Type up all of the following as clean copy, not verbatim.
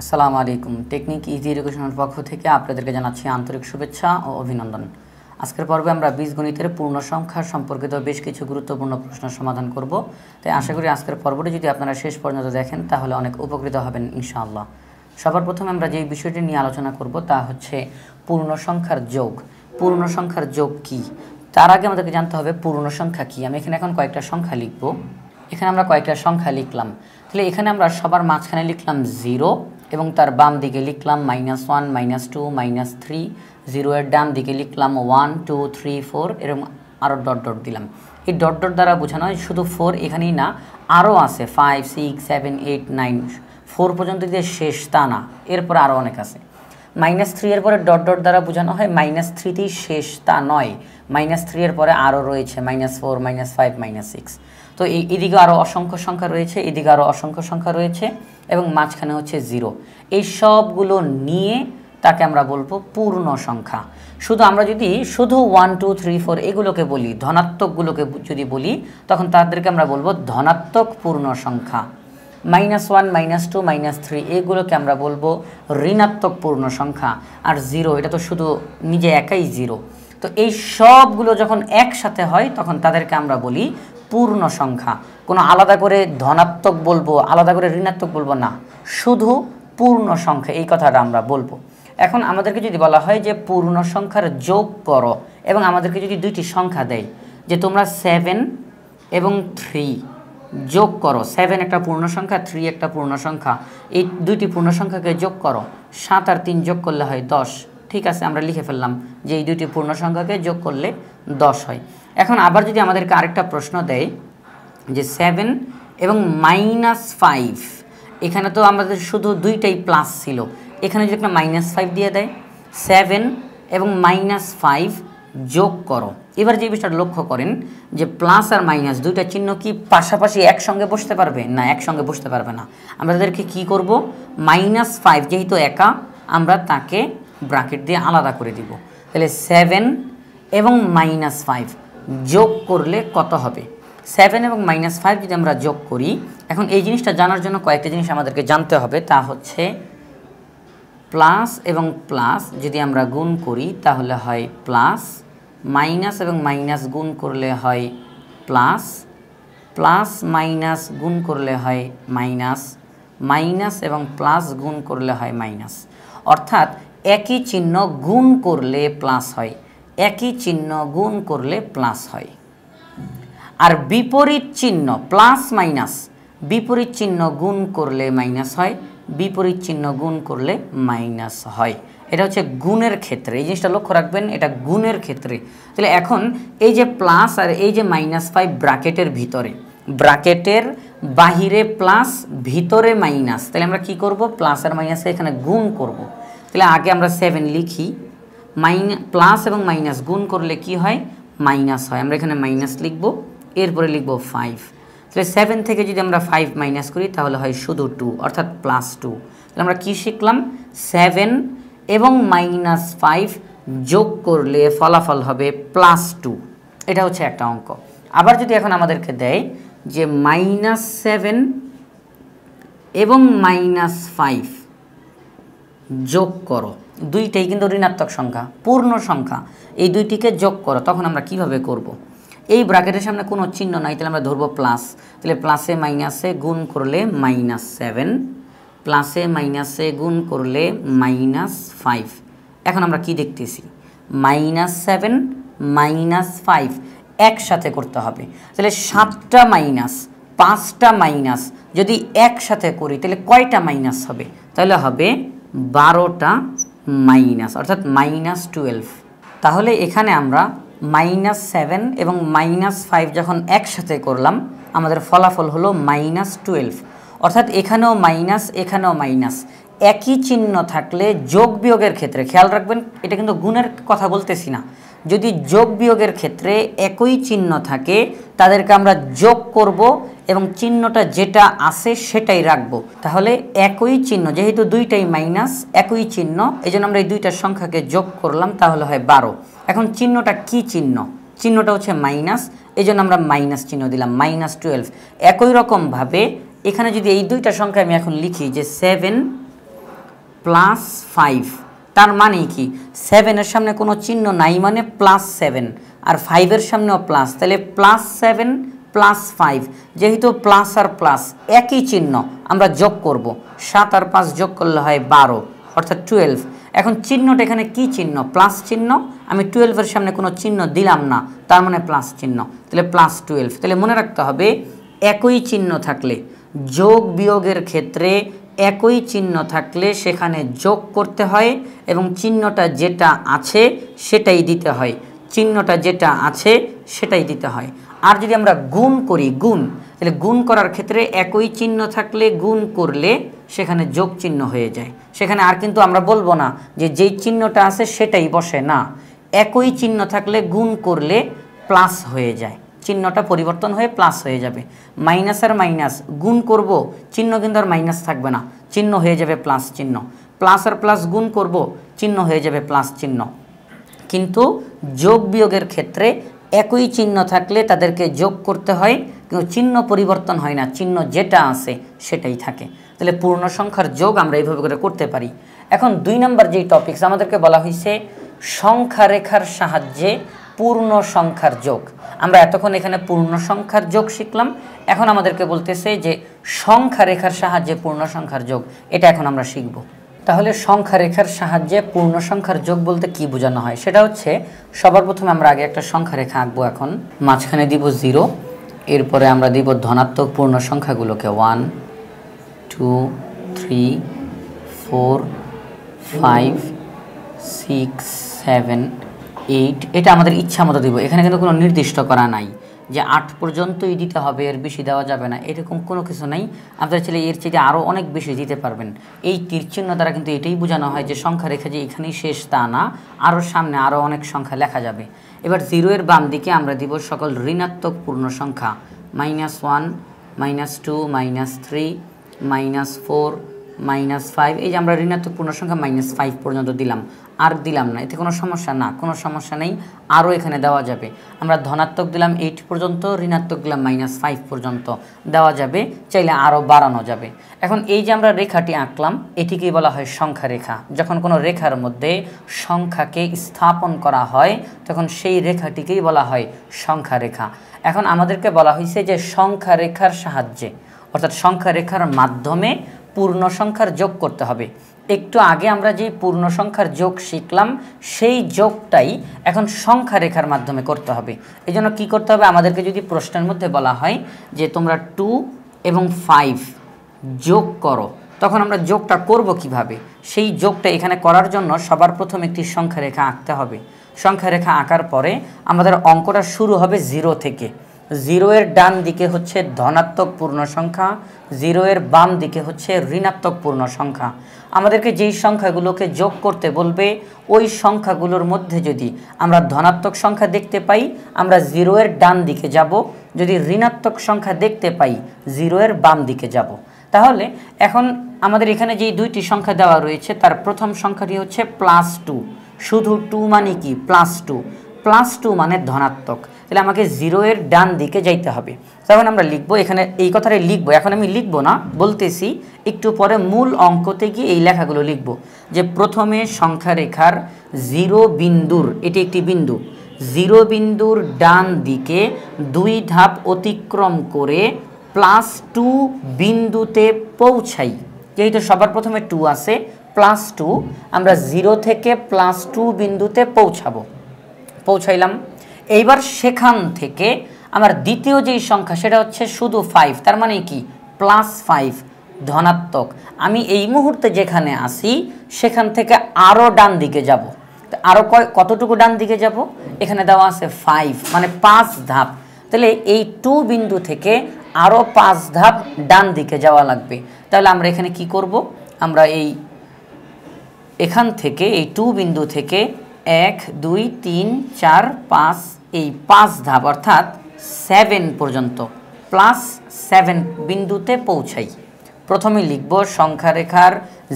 আসসালামু আলাইকুম। Technique easy এডুকেশনের পক্ষ থেকে আপনাদেরকে জানাচ্ছি আন্তরিক শুভেচ্ছা ও অভিনন্দন। আজকের পর্বে আমরা বীজগণিতের পূর্ণ সংখ্যা সম্পর্কিত বেশ কিছু গুরুত্বপূর্ণ প্রশ্নের সমাধান করব। তাই আশা করি আজকের পর্বটি যদি আপনারা শেষ পর্যন্ত দেখেন তাহলে অনেক উপকৃত হবেন ইনশাআল্লাহ। সবার প্রথমে আমরা যে বিষয়টি নিয়ে আলোচনা করব তা হচ্ছে পূর্ণ সংখ্যার যোগ। পূর্ণ সংখ্যার যোগ কি, তার আগে আমাদেরকে জানতে হবে পূর্ণ সংখ্যা কি। আমি এখানে এখন কয়েকটা সংখ্যা লিখব। এখানে আমরা কয়েকটা সংখ্যা লিখলাম, তাহলে এখানে আমরা সবার মাঝখানে লিখলাম 0 এবং তার বাম দিকে লিখলাম -1 -2 -3, 0 এর ডান দিকে লিখলাম 1 2 3 4 এরকম আরও ডট ডট দিলাম। এই ডট ডট দ্বারা বোঝানো হয় শুধু 4 এখানেই না, আরও আছে 5 6 7 8 9, 4 পর্যন্ত যে শেষ তা না, এরপরে আরও অনেক আছে। -3 এর পরে ডট ডট দ্বারা বোঝানো হয় -3তেই শেষ তা নয়, -3 এর পরে আরও রয়েছে -4 -5 -6। তো এদিকে আরও অসংখ্য সংখ্যা রয়েছে, এদিকে আরও অসংখ্য সংখ্যা রয়েছে এবং মাঝখানে হচ্ছে 0। এই সবগুলো নিয়ে তাকে আমরা বলবো পূর্ণ সংখ্যা। আমরা যদি শুধু 1 2 3 4 এগুলোকে বলি, ধনাত্মকগুলোকে যদি বলি, তখন তাদেরকে আমরা বলবো ধনাত্মক পূর্ণ সংখ্যা। -1 -2 -3 এগুলোকে আমরা বলবো ঋণাত্মক পূর্ণ সংখ্যা। আর 0 এটা তো শুধু নিজে একাই 0। তো এই সবগুলো যখন একসাথে হয় তখন তাদেরকে আমরা বলি পূর্ণ সংখ্যা। কোনো আলাদা করে ধনাত্মক বলবো, আলাদা করে ঋণাত্মক বলবো না, শুধু পূর্ণ সংখ্যা এই কথাটা আমরা বলবো। এখন আমাদেরকে যদি বলা হয় যে পূর্ণ সংখ্যার যোগ করো এবং আমাদেরকে যদি দুইটি সংখ্যা দেয় যে তোমরা 7 এবং 3 যোগ করো, 7 একটা পূর্ণ সংখ্যা, 3 একটা পূর্ণ সংখ্যা, এই দুইটি পূর্ণ সংখ্যাকে যোগ করো, 7 আর 3 যোগ করলে হয় 10। ঠিক আছে, আমরা লিখে ফেললাম যে এই দুইটি পূর্ণ সংখ্যাকে যোগ করলে 10 হয়। এখন আবার যদি আমাদেরকে আরেকটা প্রশ্ন দেয় যে 7 এবং -5, এখানে তো আমাদের শুধু দুইটাই প্লাস ছিল, এখানে যদি একটা -5 দিয়ে দেয়, 7 এবং -5 যোগ করো। এবার যে বিষয়টা লক্ষ্য করেন যে প্লাস আর মাইনাস দুইটা চিহ্ন কি পাশাপাশি একসঙ্গে বসতে পারবে? না, একসঙ্গে বসতে পারবে না। আমরা তাদেরকে কী করব, -5 যেহেতু একা, আমরা তাকে ব্র্যাকেট দিয়ে আলাদা করে দিব। তাহলে 7 এবং -5 যোগ করলে কত হবে? 7 এবং -5 যদি আমরা যোগ করি, এখন এই জিনিসটা জানার জন্য কয়েকটা জিনিস আমাদেরকে জানতে হবে। তা হচ্ছে প্লাস এবং প্লাস যদি আমরা গুণ করি তাহলে হয় প্লাস, মাইনাস এবং মাইনাস গুণ করলে হয় প্লাস, প্লাস মাইনাস গুণ করলে হয় মাইনাস, মাইনাস এবং প্লাস গুণ করলে হয় মাইনাস। অর্থাৎ একই চিহ্ন গুণ করলে প্লাস হয়, একই চিহ্ন গুণ করলে প্লাস হয়। আর বিপরীত চিহ্ন প্লাস মাইনাস, বিপরীত চিহ্ন গুণ করলে মাইনাস হয়, বিপরীত চিহ্ন গুণ করলে মাইনাস হয়। এটা হচ্ছে গুণের ক্ষেত্রে, এই জিনিসটা লক্ষ্য রাখবেন, এটা গুণের ক্ষেত্রে। তাহলে এখন এই যে প্লাস আর এই যে -5 ব্র্যাকেটের ভিতরে, ব্র্যাকেটের বাহিরে প্লাস, ভিতরে মাইনাস, তাহলে আমরা কি করব, প্লাস আর মাইনাসে এখানে গুণ করব। তাহলে আগে আমরা 7 লিখি, প্লাস এবং মাইনাস গুণ করলে কি হয়, মাইনাস হয়। আমরা এখানে মাইনাস লিখব, এরপরে লিখব 5। তাহলে 7 থেকে যদি আমরা 5 মাইনাস করি তাহলে হয় শুধু 2, অর্থাৎ +2। তাহলে আমরা কি শিখলাম, 7 এবং -5 যোগ করলে ফলাফল হবে +2। এটা হচ্ছে একটা অঙ্ক। আবার যদি এখন আমাদেরকে দেয় যে -7 এবং -5 যোগ করো, দুইটাই কিন্তু ঋণাত্মক সংখ্যা, পূর্ণ সংখ্যা, এই দুইটিকে যোগ করো, তখন আমরা কিভাবে করব? এই ব্র্যাকেটের সামনে কোনো চিহ্ন নাই, তাহলে আমরা ধরবো প্লাস। তাহলে প্লাসে মাইনাসে গুণ করলে -7, প্লাসে মাইনাসে গুণ করলে -5। এখন আমরা কি দেখতেছি, -7 -5 একসাথে করতে হবে। তাহলে 7টা মাইনাস 5টা মাইনাস যদি একসাথে করি তাহলে কয়টা মাইনাস হবে? তাহলে হবে 12টা মাইনাস, অর্থাৎ -12। তাহলে এখানে আমরা -7 এবং -5 যখন একসাথে করলাম আমাদের ফলাফল হলো -12। অর্থাৎ এখানেও মাইনাস, এখানেও মাইনাস, একই চিহ্ন থাকলে যোগ বিয়োগের ক্ষেত্রে, খেয়াল রাখবেন এটা কিন্তু গুণের কথা বলতেছি না, যদি যোগ বিয়োগের ক্ষেত্রে একই চিহ্ন থাকে তাদেরকে আমরা যোগ করব এবং চিহ্নটা যেটা আছে সেটাই রাখবো। তাহলে একই চিহ্ন, যেহেতু দুইটাই মাইনাস, একই চিহ্ন, এই জন্য আমরা এই দুইটা সংখ্যাকে যোগ করলাম, তাহলে হয় 12। এখন চিহ্নটা কি চিহ্ন? চিহ্নটা হচ্ছে মাইনাস, এই জন্য আমরা মাইনাস চিহ্ন দিলাম, -12। একই রকমভাবে এখানে যদি এই দুইটা সংখ্যা আমি এখন লিখি যে 7 +5, তার মানে কি 7-এর সামনে কোনো চিহ্ন নাই মানে +7, আর 5-এর সামনেও প্লাস, তাহলে +7 +5, যেহেতু প্লাস আর প্লাস একই চিহ্ন আমরা যোগ করব, 7 আর 5 যোগ করলে হয় 12, অর্থাৎ 12। এখন চিহ্নটা এখানে কি চিহ্ন? প্লাস চিহ্ন। আমি 12-এর সামনে কোনো চিহ্ন দিলাম না, তার মানে প্লাস চিহ্ন, তাহলে +12। তাহলে মনে রাখতে হবে একই চিহ্ন থাকলে, যোগ বিয়োগের ক্ষেত্রে একই চিহ্ন থাকলে সেখানে যোগ করতে হয় এবং চিহ্নটা যেটা আছে সেটাই দিতে হয়, চিহ্নটা যেটা আছে সেটাই দিতে হয়। আর যদি আমরা গুণ করি, তাহলে গুণ করার ক্ষেত্রে একই চিহ্ন থাকলে গুণ করলে সেখানে যোগ চিহ্ন হয়ে যায়, সেখানে আর কিন্তু আমরা বলবো না যে যেই চিহ্নটা আছে সেটাই বসে, না, একই চিহ্ন থাকলে গুণ করলে প্লাস হয়ে যায়, চিহ্নটা পরিবর্তন হয়ে প্লাস হয়ে যাবে। মাইনাস আর মাইনাস গুণ করব, চিহ্ন কিন্তু আর মাইনাস থাকবে না, চিহ্ন হয়ে যাবে প্লাস চিহ্ন। প্লাস আর প্লাস গুণ করব, চিহ্ন হয়ে যাবে প্লাস চিহ্ন। কিন্তু যোগ বিয়োগের ক্ষেত্রে একই চিহ্ন থাকলে তাদেরকে যোগ করতে হয়, কিন্তু চিহ্ন পরিবর্তন হয় না, চিহ্ন যেটা আছে সেটাই থাকে। তাহলে পূর্ণ সংখ্যার যোগ আমরা এইভাবে করে করতে পারি। এখন 2 নম্বর যেই টপিকস আমাদেরকে বলা হয়েছে সংখ্যা রেখার সাহায্যে পূর্ণ সংখ্যার যোগ। আমরা এতক্ষণ এখানে পূর্ণ সংখ্যার যোগ শিখলাম, এখন আমাদেরকে বলতেছে যে সংখ্যা রেখার সাহায্যে পূর্ণ সংখ্যার যোগ, এটা এখন আমরা শিখব। তাহলে সংখ্যা রেখার সাহায্যে পূর্ণ সংখ্যার যোগ বলতে কি বোঝানো হয় সেটা হচ্ছে, সবার প্রথমে আমরা আগে একটা সংখ্যা রেখা আঁকবো। এখন মাঝখানে দিব 0, এরপরে আমরা দিব ধনাত্মক পূর্ণ সংখ্যাগুলোকে 1 2 3 4 5 6 7 8, এটা আমাদের ইচ্ছা মতো দিব, এখানে কিন্তু কোনো নির্দিষ্ট করা নাই যে 8 পর্যন্তই দিতে হবে, এর বেশি দেওয়া যাবে না, এরকম কোনো কিছু নাই। আপনারা চাইলে এর চেয়ে আরও অনেক বেশি দিতে পারবেন। এই তীর চিহ্ন দ্বারা কিন্তু এটাই বোঝানো হয় যে সংখ্যা রেখা যে এখানেই শেষ তা না, আরও সামনে আরও অনেক সংখ্যা লেখা যাবে। এবার 0-এর বাম দিকে আমরা দিব সকল ঋণাত্মক পূর্ণ সংখ্যা, -1 -2 -3 -4 -5, এই যে আমরা ঋণাত্মক পূর্ণ সংখ্যা -5 পর্যন্ত দিলাম, আর দিলাম না, এতে কোনো সমস্যা না, কোনো সমস্যা নেই, আরও এখানে দেওয়া যাবে। আমরা ধনাত্মক দিলাম 8 পর্যন্ত, ঋণাত্মক দিলাম -5 পর্যন্ত দেওয়া যাবে, চাইলে আরও বাড়ানো যাবে। এখন এই যে আমরা রেখাটি আঁকলাম এটিকেই বলা হয় সংখ্যা রেখা। যখন কোনো রেখার মধ্যে সংখ্যাকে স্থাপন করা হয় তখন সেই রেখাটিকেই বলা হয় সংখ্যা রেখা। এখন আমাদেরকে বলা হয়েছে যে সংখ্যা রেখার সাহায্যে, অর্থাৎ সংখ্যা রেখার মাধ্যমে পূর্ণ সংখ্যার যোগ করতে হবে। একটু আগে আমরা যে পূর্ণ সংখ্যার যোগ শিখলাম সেই যোগটাই এখন সংখ্যা রেখার মাধ্যমে করতে হবে। এই জন্য কী করতে হবে, আমাদেরকে যদি প্রশ্নের মধ্যে বলা হয় যে তোমরা 2 এবং 5 যোগ করো, তখন আমরা যোগটা করব কিভাবে? সেই যোগটা এখানে করার জন্য সবার প্রথম একটি সংখ্যা রেখা আঁকতে হবে। সংখ্যা রেখা আঁকার পরে আমাদের অঙ্কটা শুরু হবে 0 থেকে। 0-এর ডান দিকে হচ্ছে ধনাত্মক পূর্ণ সংখ্যা, 0-এর বাম দিকে হচ্ছে ঋণাত্মক পূর্ণ সংখ্যা। আমাদেরকে যেই সংখ্যাগুলোকে যোগ করতে বলবে ওই সংখ্যাগুলোর মধ্যে যদি আমরা ধনাত্মক সংখ্যা দেখতে পাই আমরা 0-এর ডান দিকে যাব, যদি ঋণাত্মক সংখ্যা দেখতে পাই 0-এর বাম দিকে যাব। তাহলে এখন আমাদের এখানে যেই 2টি সংখ্যা দেওয়া রয়েছে তার প্রথম সংখ্যাটি হচ্ছে +2, শুধু 2 মানে কি +2, +2 মানে ধনাত্মক, তাহলে আমাকে 0-এর ডান দিকে যাইতে হবে। তখন আমরা লিখবো, এখানে এই কথাটাই লিখবো, এখন আমি লিখবো না বলতেছি, একটু পরে মূল অঙ্কতে গিয়ে এই লেখাগুলো লিখব। যে প্রথমে সংখ্যা রেখার 0 বিন্দুর, এটি একটি বিন্দু, 0 বিন্দুর ডান দিকে 2 ধাপ অতিক্রম করে +2 বিন্দুতে পৌঁছাই। যেহেতু সবার প্রথমে 2 আছে, +2, আমরা 0 থেকে +2 বিন্দুতে পৌঁছাইলাম। এইবার সেখান থেকে আমার দ্বিতীয় যেই সংখ্যা সেটা হচ্ছে শুধু 5, তার মানে কি +5 ধনাত্মক। আমি এই মুহূর্তে যেখানে আসি সেখান থেকে আরও ডান দিকে যাব, আরও কতটুকু ডান দিকে যাব, এখানে দেওয়া আছে 5 মানে 5 ধাপ। তাহলে এই 2 বিন্দু থেকে আরও 5 ধাপ ডান দিকে যাওয়া লাগবে। তাহলে আমরা এখানে কি করব, আমরা এখান থেকে এই 2 বিন্দু থেকে 1 2 3 4 5 এই 5 ধাপ অর্থাৎ 7 পর্যন্ত +7 বিন্দুতে পৌঁছাই। প্রথমে লিখব সংখ্যা রেখার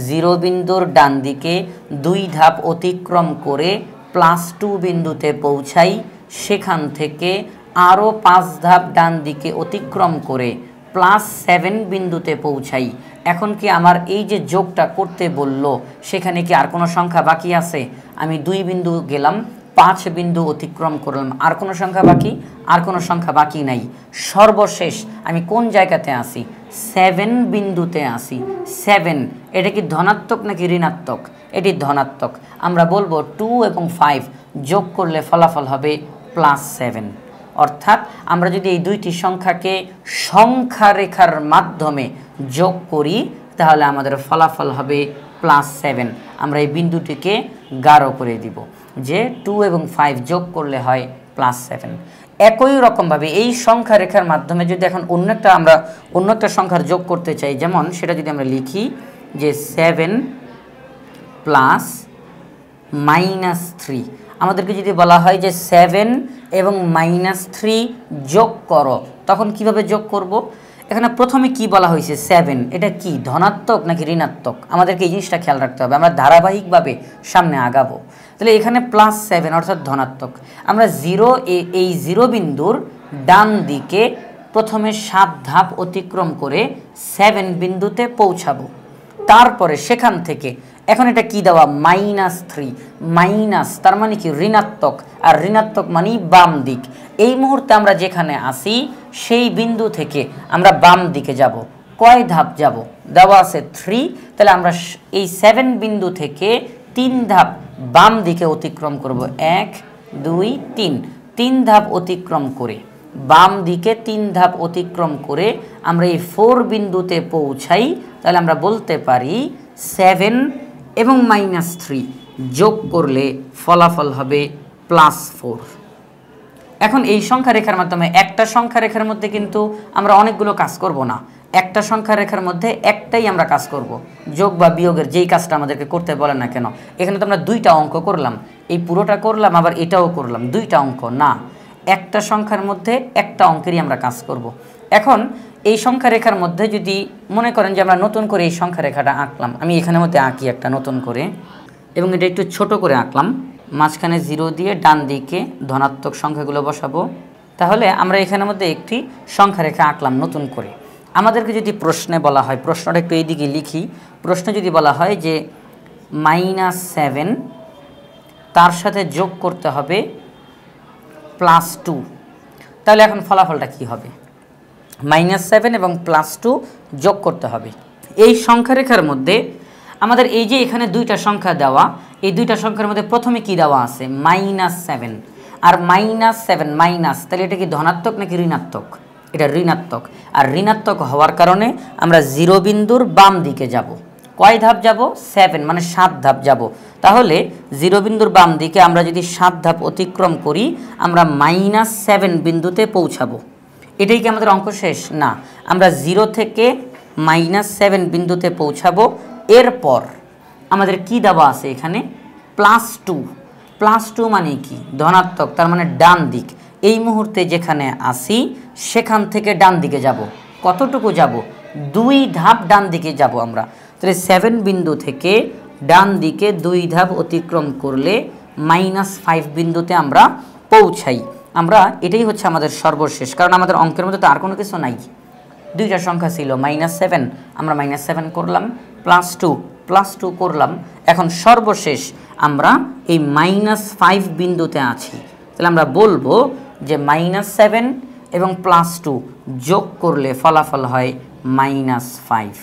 0 বিন্দুর ডান দিকে 2 ধাপ অতিক্রম করে +2 বিন্দুতে পৌঁছাই, সেখান থেকে আরও 5 ধাপ ডান দিকে অতিক্রম করে +7 বিন্দুতে পৌঁছাই। এখন কি আমার এই যে যোগটা করতে বলল সেখানে কি আর কোনো সংখ্যা বাকি আছে? আমি 2 বিন্দু গেলাম, 5 বিন্দু অতিক্রম করলাম, আর কোনো সংখ্যা বাকি? আর কোনো সংখ্যা বাকি নাই। সর্বশেষ আমি কোন জায়গাতে আসি? 7 বিন্দুতে আসি। 7 এটা কি ধনাত্মক নাকি ঋণাত্মক? এটি ধনাত্মক। আমরা বলবো 2 এবং 5 যোগ করলে ফলাফল হবে +7। অর্থাৎ আমরা যদি এই দুইটি সংখ্যাকে সংখ্যা রেখার মাধ্যমে যোগ করি তাহলে আমাদের ফলাফল হবে +7। আমরা এই বিন্দুটিকে গাঢ় করে দিব যে 2 এবং 5 যোগ করলে হয় +7। একই রকমভাবে এই সংখ্যা রেখার মাধ্যমে যদি এখন আমরা অন্য একটা সংখ্যার যোগ করতে চাই, যেমন সেটা যদি আমরা লিখি যে 7 + -3, আমাদেরকে যদি বলা হয় যে 7 এবং -3 যোগ করো, তখন কিভাবে যোগ করব? এখানে প্রথমে কি বলা হয়েছে? 7, এটা কি ধনাত্মক নাকি ঋণাত্মক? আমাদেরকে এই জিনিসটা খেয়াল রাখতে হবে, আমরা ধারাবাহিকভাবে সামনে আগাবো। তাহলে এখানে +7 অর্থাৎ ধনাত্মক। আমরা এই 0 বিন্দুর ডান দিকে প্রথমে 7 ধাপ অতিক্রম করে 7 বিন্দুতে পৌঁছাবো। তারপরে সেখান থেকে এখন এটা কি দেওয়া? -3, মাইনাস তার মানে কি ঋণাত্মক, আর ঋণাত্মক মানেই বাম দিক। এই মুহূর্তে আমরা যেখানে আসি সেই বিন্দু থেকে আমরা বাম দিকে যাব। কয় ধাপ যাব? দেওয়া আছে 3। তাহলে আমরা এই 7 বিন্দু থেকে 3 ধাপ বাম দিকে অতিক্রম করব। 1 2 3, 3 ধাপ অতিক্রম করে বাম দিকে 3 ধাপ অতিক্রম করে আমরা এই 4 বিন্দুতে পৌঁছাই। তাহলে আমরা বলতে পারি 7 এবং -3 যোগ করলে ফলাফল হবে +4। এখন এই সংখ্যা রেখার মাধ্যমে একটা সংখ্যা রেখার মধ্যে কিন্তু আমরা অনেকগুলো কাজ করব না, একটা সংখ্যা রেখার মধ্যে একটাই আমরা কাজ করব। যোগ বা বিয়োগের যেই কাজটা আমাদেরকে করতে বলে না কেন, এখানে তো আমরা 2টা অঙ্ক করলাম, এই পুরোটা করলাম আবার এটাও করলাম, 2টা অঙ্ক না, একটা সংখ্যার মধ্যে একটা অঙ্কেরই আমরা কাজ করব। এখন এই সংখ্যা রেখার মধ্যে যদি মনে করেন যে আমরা নতুন করে এই সংখ্যা রেখাটা আঁকলাম, আমি এখানের মধ্যে আঁকি একটা নতুন করে, এবং এটা একটু ছোট করে আঁকলাম, মাঝখানে 0 দিয়ে ডান দিকে ধনাত্মক সংখ্যাগুলো বসাবো। তাহলে আমরা এখানের মধ্যে একটি সংখ্যা রেখা আঁকলাম নতুন করে। আমাদেরকে যদি প্রশ্নে বলা হয়, প্রশ্নটা একটু এইদিকে লিখি, প্রশ্নে যদি বলা হয় যে -7 তার সাথে যোগ করতে হবে +2, তাহলে এখন ফলাফলটা কি হবে? -7 এবং +2 যোগ করতে হবে। এই সংখ্যা রেখার মধ্যে আমাদের এই যে এখানে 2টা সংখ্যা দেওয়া, এই 2টা সংখ্যার মধ্যে প্রথমে কি দেওয়া আছে? -7 আর -7 মাইনাস, তাহলে এটা কি ধনাত্মক নাকি ঋণাত্মক? এটা ঋণাত্মক। আর ঋণাত্মক হওয়ার কারণে আমরা 0 বিন্দুর বাম দিকে যাব। কয় ধাপ যাব? 7, মানে 7 ধাপ যাব। তাহলে 0 বিন্দুর বাম দিকে আমরা যদি 7 ধাপ অতিক্রম করি আমরা -7 বিন্দুতে পৌঁছাবো। এটাই কি আমাদের অঙ্ক শেষ? না, আমরা 0 থেকে -7 বিন্দুতে পৌঁছাবো। এরপর আমাদের কি দেওয়া আছে এখানে? +2। +2 মানে কি? ধনাত্মক, তার মানে ডান দিক। এই মুহূর্তে যেখানে আসি সেখান থেকে ডান দিকে যাব। কতটুকু যাব? 2 ধাপ ডান দিকে যাব আমরা। তাহলে 7 বিন্দু থেকে ডান দিকে 2 ধাপ অতিক্রম করলে -5 বিন্দুতে আমরা পৌঁছাই। আমরা এটাই হচ্ছে আমাদের সর্বশেষ, কারণ আমাদের অঙ্কের মধ্যে তো আর কোনো কিছু নাই। 2টা সংখ্যা ছিল, -7 আমরা -7 করলাম, +2 করলাম। এখন সর্বশেষ আমরা এই -5 বিন্দুতে আছি। তাহলে আমরা বলবো যে -7 এবং +2 যোগ করলে ফলাফল হয় -5।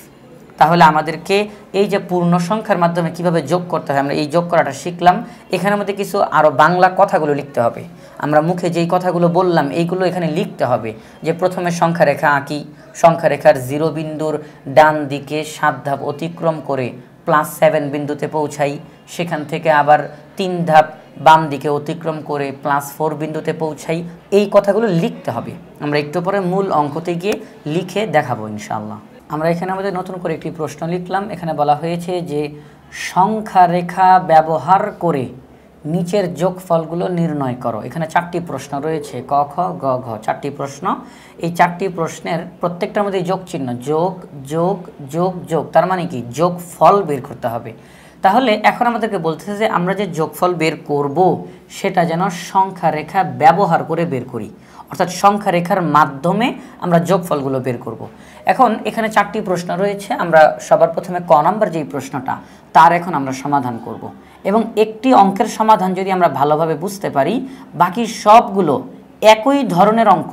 তাহলে আমাদেরকে এই যে পূর্ণ সংখ্যার মাধ্যমে কিভাবে যোগ করতে হয় আমরা এই যোগ করাটা শিখলাম। এখানের মধ্যে কিছু আরও বাংলা কথাগুলো লিখতে হবে। আমরা মুখে যেই কথাগুলো বললাম এইগুলো এখানে লিখতে হবে, যে প্রথমে সংখ্যা রেখা আঁকি, সংখ্যা রেখার 0 বিন্দুর ডান দিকে 7 ধাপ অতিক্রম করে +7 বিন্দুতে পৌঁছাই, সেখান থেকে আবার 3 ধাপ বাম দিকে অতিক্রম করে +4 বিন্দুতে পৌঁছাই। এই কথাগুলো লিখতে হবে। আমরা একটু পরে মূল অঙ্কতে গিয়ে লিখে দেখাবো ইনশাআল্লাহ। আমরা এখানে আমাদের নতুন করে একটি প্রশ্ন লিখলাম। এখানে বলা হয়েছে যে সংখ্যা রেখা ব্যবহার করে নিচের যোগফলগুলো নির্ণয় করো। এখানে 4টি প্রশ্ন রয়েছে, ক খ গ ঘ, 4টি প্রশ্ন। এই 4টি প্রশ্নের প্রত্যেকটার মধ্যে যোগ চিহ্ন, যোগ যোগ যোগ যোগ, তার মানে কি যোগফল বের করতে হবে। তাহলে এখন আমাদেরকে বলতেছে যে আমরা যে যোগফল বের করব সেটা যেন সংখ্যা রেখা ব্যবহার করে বের করি। অর্থাৎ সংখ্যা রেখার মাধ্যমে আমরা যোগফলগুলো বের করব। এখন এখানে 4টি প্রশ্ন রয়েছে, আমরা সবার প্রথমে ক নাম্বার যেই প্রশ্নটা তার এখন আমরা সমাধান করব এবং একটি অঙ্কের সমাধান যদি আমরা ভালোভাবে বুঝতে পারি, বাকি সবগুলো একই ধরনের অঙ্ক,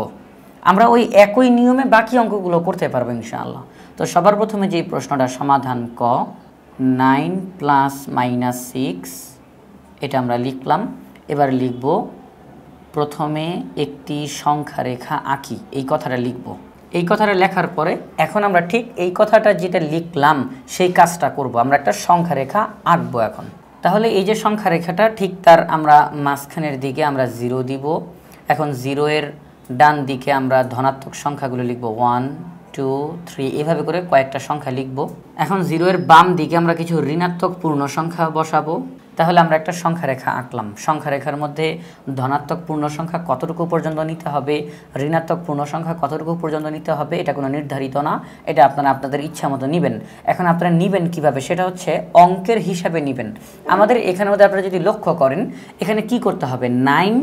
আমরা ওই একই নিয়মে বাকি অঙ্কগুলো করতে পারবো ইনশাআল্লাহ। তো সবার প্রথমে যেই প্রশ্নটা সমাধান ক 9 ± 6, এটা আমরা লিখলাম। এবার লিখব প্রথমে একটি সংখ্যা রেখা আঁকি, এই কথাটা লিখব। এই কথাটা লেখার পরে এখন আমরা ঠিক এই কথাটা যেটা লিখলাম সেই কাজটা করব, আমরা একটা সংখ্যা রেখা আঁকবো এখন। তাহলে এই যে সংখ্যা রেখাটা ঠিক তার আমরা মাঝখানের দিকে আমরা 0 দিব। এখন 0 এর ডান দিকে আমরা ধনাত্মক সংখ্যাগুলো লিখব 1 2 3, এভাবে করে কয়েকটা সংখ্যা লিখব। এখন 0 এর বাম দিকে আমরা কিছু ঋণাত্মক পূর্ণ সংখ্যা বসাবো। তাহলে আমরা একটা সংখ্যা রেখা আঁকলাম। সংখ্যা রেখার মধ্যে ধনাত্মক পূর্ণ সংখ্যা কতটুকু পর্যন্ত নিতে হবে, ঋণাত্মক পূর্ণ সংখ্যা কতটুকু পর্যন্ত নিতে হবে, এটা কোনো নির্ধারিত না, এটা আপনারা আপনাদের ইচ্ছা মতো নেবেন। এখন আপনারা নেবেন কিভাবে, সেটা হচ্ছে অঙ্কের হিসাবে নেবেন। আমাদের এখানের মধ্যে আপনারা যদি লক্ষ্য করেন, এখানে কি করতে হবে, 9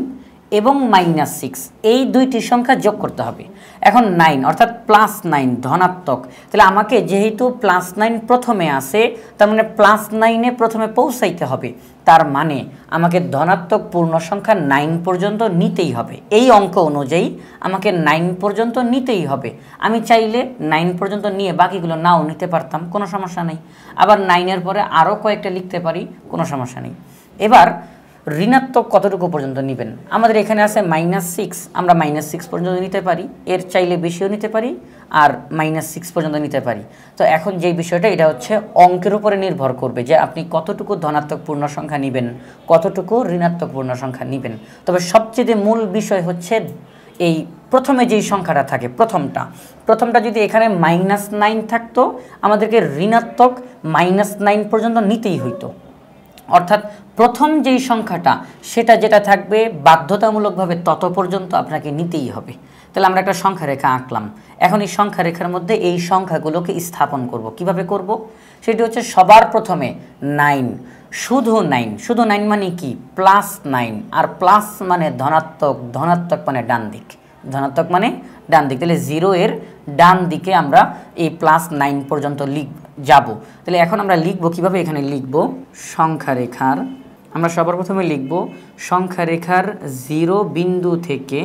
এবং -6 এই দুইটি সংখ্যা যোগ করতে হবে। এখন 9 অর্থাৎ +9 ধনাত্মক, তাহলে আমাকে যেহেতু +9 প্রথমে আসে, তার মানে +9-এ প্রথমে পৌঁছাইতে হবে। তার মানে আমাকে ধনাত্মক পূর্ণ সংখ্যা 9 পর্যন্ত নিতেই হবে। এই অঙ্ক অনুযায়ী আমাকে 9 পর্যন্ত নিতেই হবে। আমি চাইলে 9 পর্যন্ত নিয়ে বাকিগুলো নাও নিতে পারতাম, কোনো সমস্যা নেই। আবার 9-এর পরে আরও কয়েকটা লিখতে পারি, কোনো সমস্যা নেই। এবার ঋণাত্মক কতটুকু পর্যন্ত নেবেন, আমাদের এখানে আছে -6, আমরা -6 পর্যন্ত নিতে পারি, এর চাইলে বেশিও নিতে পারি, আর -6 পর্যন্ত নিতে পারি। তো এখন যেই বিষয়টা, এটা হচ্ছে অঙ্কের উপরে নির্ভর করবে যে আপনি কতটুকু ধনাত্মক পূর্ণ সংখ্যা নেবেন, কতটুকু ঋণাত্মক পূর্ণ সংখ্যা নেবেন। তবে সবচেয়ে মূল বিষয় হচ্ছে এই প্রথমে যেই সংখ্যাটা থাকে, প্রথমটা যদি এখানে -9 থাকতো, আমাদেরকে ঋণাত্মক -9 পর্যন্ত নিতেই হইতো। অর্থাৎ প্রথম যেই সংখ্যাটা সেটা যেটা থাকবে বাধ্যতামূলকভাবে তত পর্যন্ত আপনাকে নিতেই হবে। তাহলে আমরা একটা সংখ্যা রেখা আঁকলাম। এখন এই সংখ্যা রেখার মধ্যে এই সংখ্যাগুলোকে স্থাপন করব। কিভাবে করব, সেটি হচ্ছে সবার প্রথমে 9, শুধু 9 মানে কি, +9, আর প্লাস মানে ধনাত্মক, ধনাত্মক মানে ডান দিক, ধনাত্মক মানে ডান দিক। তাহলে 0 এর ডান দিকে আমরা এই +9 পর্যন্ত যাব। তাহলে এখন আমরা লিখব কিভাবে, এখানে লিখব সংখ্যা রেখার, আমরা সবার প্রথমে লিখব সংখ্যা রেখার 0 বিন্দু থেকে,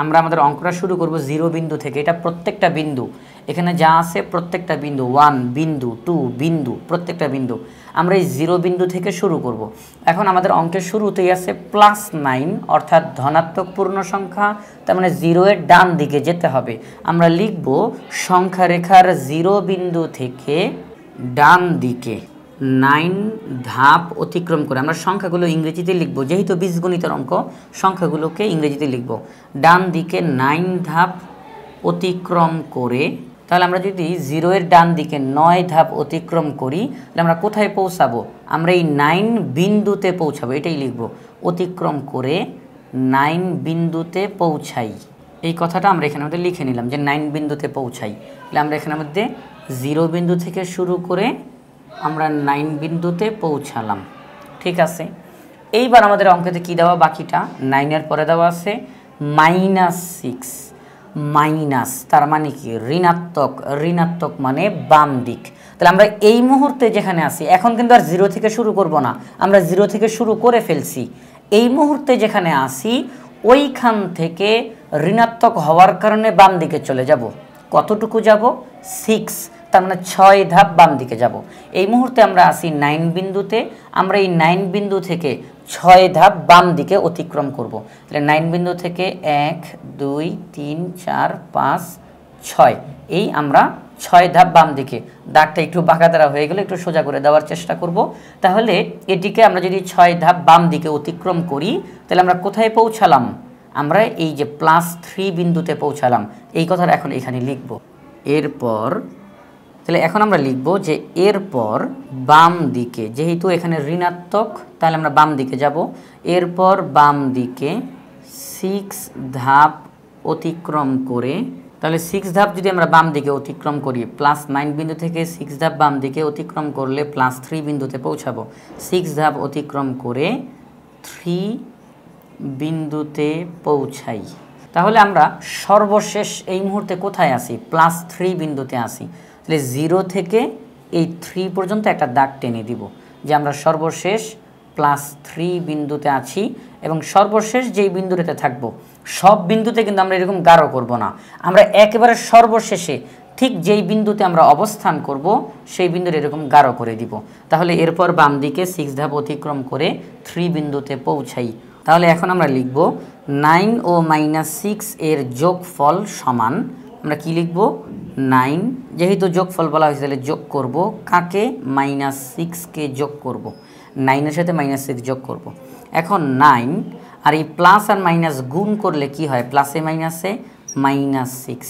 আমরা আমাদের অঙ্কটা শুরু করব 0 বিন্দু থেকে। এটা প্রত্যেকটা বিন্দু, এখানে যা আছে প্রত্যেকটা বিন্দু, 1 বিন্দু 2 বিন্দু, প্রত্যেকটা বিন্দু আমরা এই 0 বিন্দু থেকে শুরু করব। এখন আমাদের অঙ্কের শুরুতেই আছে +9 অর্থাৎ ধনাত্মক পূর্ণ সংখ্যা, তার মানে 0 এর ডান দিকে যেতে হবে। আমরা লিখব সংখ্যা রেখার 0 বিন্দু থেকে ডান দিকে 9 ধাপ অতিক্রম করে, আমরা সংখ্যাগুলো ইংরেজিতে লিখব, যেহেতু বীজগণিতের অঙ্ক সংখ্যাগুলোকে ইংরেজিতে লিখব। ডান দিকে 9 ধাপ অতিক্রম করে, তাহলে আমরা যদি 0 এর ডান দিকে 9 ধাপ অতিক্রম করি, তাহলে আমরা কোথায় পৌঁছাবো, আমরা এই 9 বিন্দুতে পৌঁছাবো, এটাই লিখব, অতিক্রম করে 9 বিন্দুতে পৌঁছাই। এই কথাটা আমরা এখানের মধ্যে লিখে নিলাম যে 9 বিন্দুতে পৌঁছাই। তাহলে আমরা এখানের মধ্যে 0 বিন্দু থেকে শুরু করে আমরা 9 বিন্দুতে পৌঁছালাম। ঠিক আছে, এইবার আমাদের অঙ্কেতে কি দেওয়া, বাকিটা 9 এর পরে দেওয়া আছে -6, মাইনাস তার মানে কি ঋণাত্মক, ঋণাত্মক মানে বাম দিক। তাহলে আমরা এই মুহূর্তে যেখানে আছি, এখন কিন্তু আর 0 থেকে শুরু করব না, আমরা 0 থেকে শুরু করে ফেলছি। এই মুহূর্তে যেখানে আছি ওইখান থেকে ঋণাত্মক হওয়ার কারণে বাম দিকে চলে যাব। কতটুকু যাব, 6, তার মানে 6 ধাপ বাম দিকে যাব। এই মুহূর্তে আমরা আছি 9 বিন্দুতে, আমরা এই 9 বিন্দু থেকে 6 ধাপ বাম দিকে অতিক্রম করব। তাহলে 9 বিন্দু থেকে 1 2 3 4 5 6, এই আমরা 6 ধাপ বাম দিকে, দাগটা একটু বাঁকা দ্বারা হয়ে গেলে একটু সোজা করে দেওয়ার চেষ্টা করব। তাহলে এটিকে আমরা যদি 6 ধাপ বাম দিকে অতিক্রম করি, তাহলে আমরা কোথায় পৌঁছালাম, আমরা এই যে +3 বিন্দুতে পৌঁছালাম। এই কথাটা এখন এখানে লিখব। এরপর তাহলে এখন আমরা লিখব যে এরপর বাম দিকে, যেহেতু এখানে ঋণাত্মক তাহলে আমরা বাম দিকে যাব। এরপর বাম দিকে 6 ধাপ অতিক্রম করে, তাহলে 6 ধাপ যদি আমরা বাম দিকে অতিক্রম করি, +9 বিন্দু থেকে 6 ধাপ বাম দিকে অতিক্রম করলে +3 বিন্দুতে পৌঁছাবো। 6 ধাপ অতিক্রম করে 3 বিন্দুতে পৌঁছাই। তাহলে আমরা সর্বশেষ এই মুহূর্তে কোথায় আসি? +3 বিন্দুতে আসি। তাহলে 0 থেকে এই 3 পর্যন্ত একটা দাগ টেনে দিব যে আমরা সর্বশেষ +3 বিন্দুতে আছি এবং সর্বশেষ যেই বিন্দুতে থাকবো সব বিন্দুতে কিন্তু আমরা এরকম গাঢ় করব না, আমরা একেবারে সর্বশেষে ঠিক যেই বিন্দুতে আমরা অবস্থান করব সেই বিন্দুর এরকম গাঢ় করে দিব। তাহলে এরপর বাম দিকে 6 ধাপ অতিক্রম করে 3 বিন্দুতে পৌঁছাই। তাহলে এখন আমরা লিখব 9 ও -6 এর যোগফল সমান, আমরা কি লিখব? 9, যেহেতু যোগফল বলা হয়েছে তাহলে যোগ করব কাকে? -6কে যোগ করব, 9 এর সাথে -6 যোগ করব। এখন 9 আর এই প্লাস আর মাইনাস গুণ করলে কি হয়? প্লাসে মাইনাসে -6,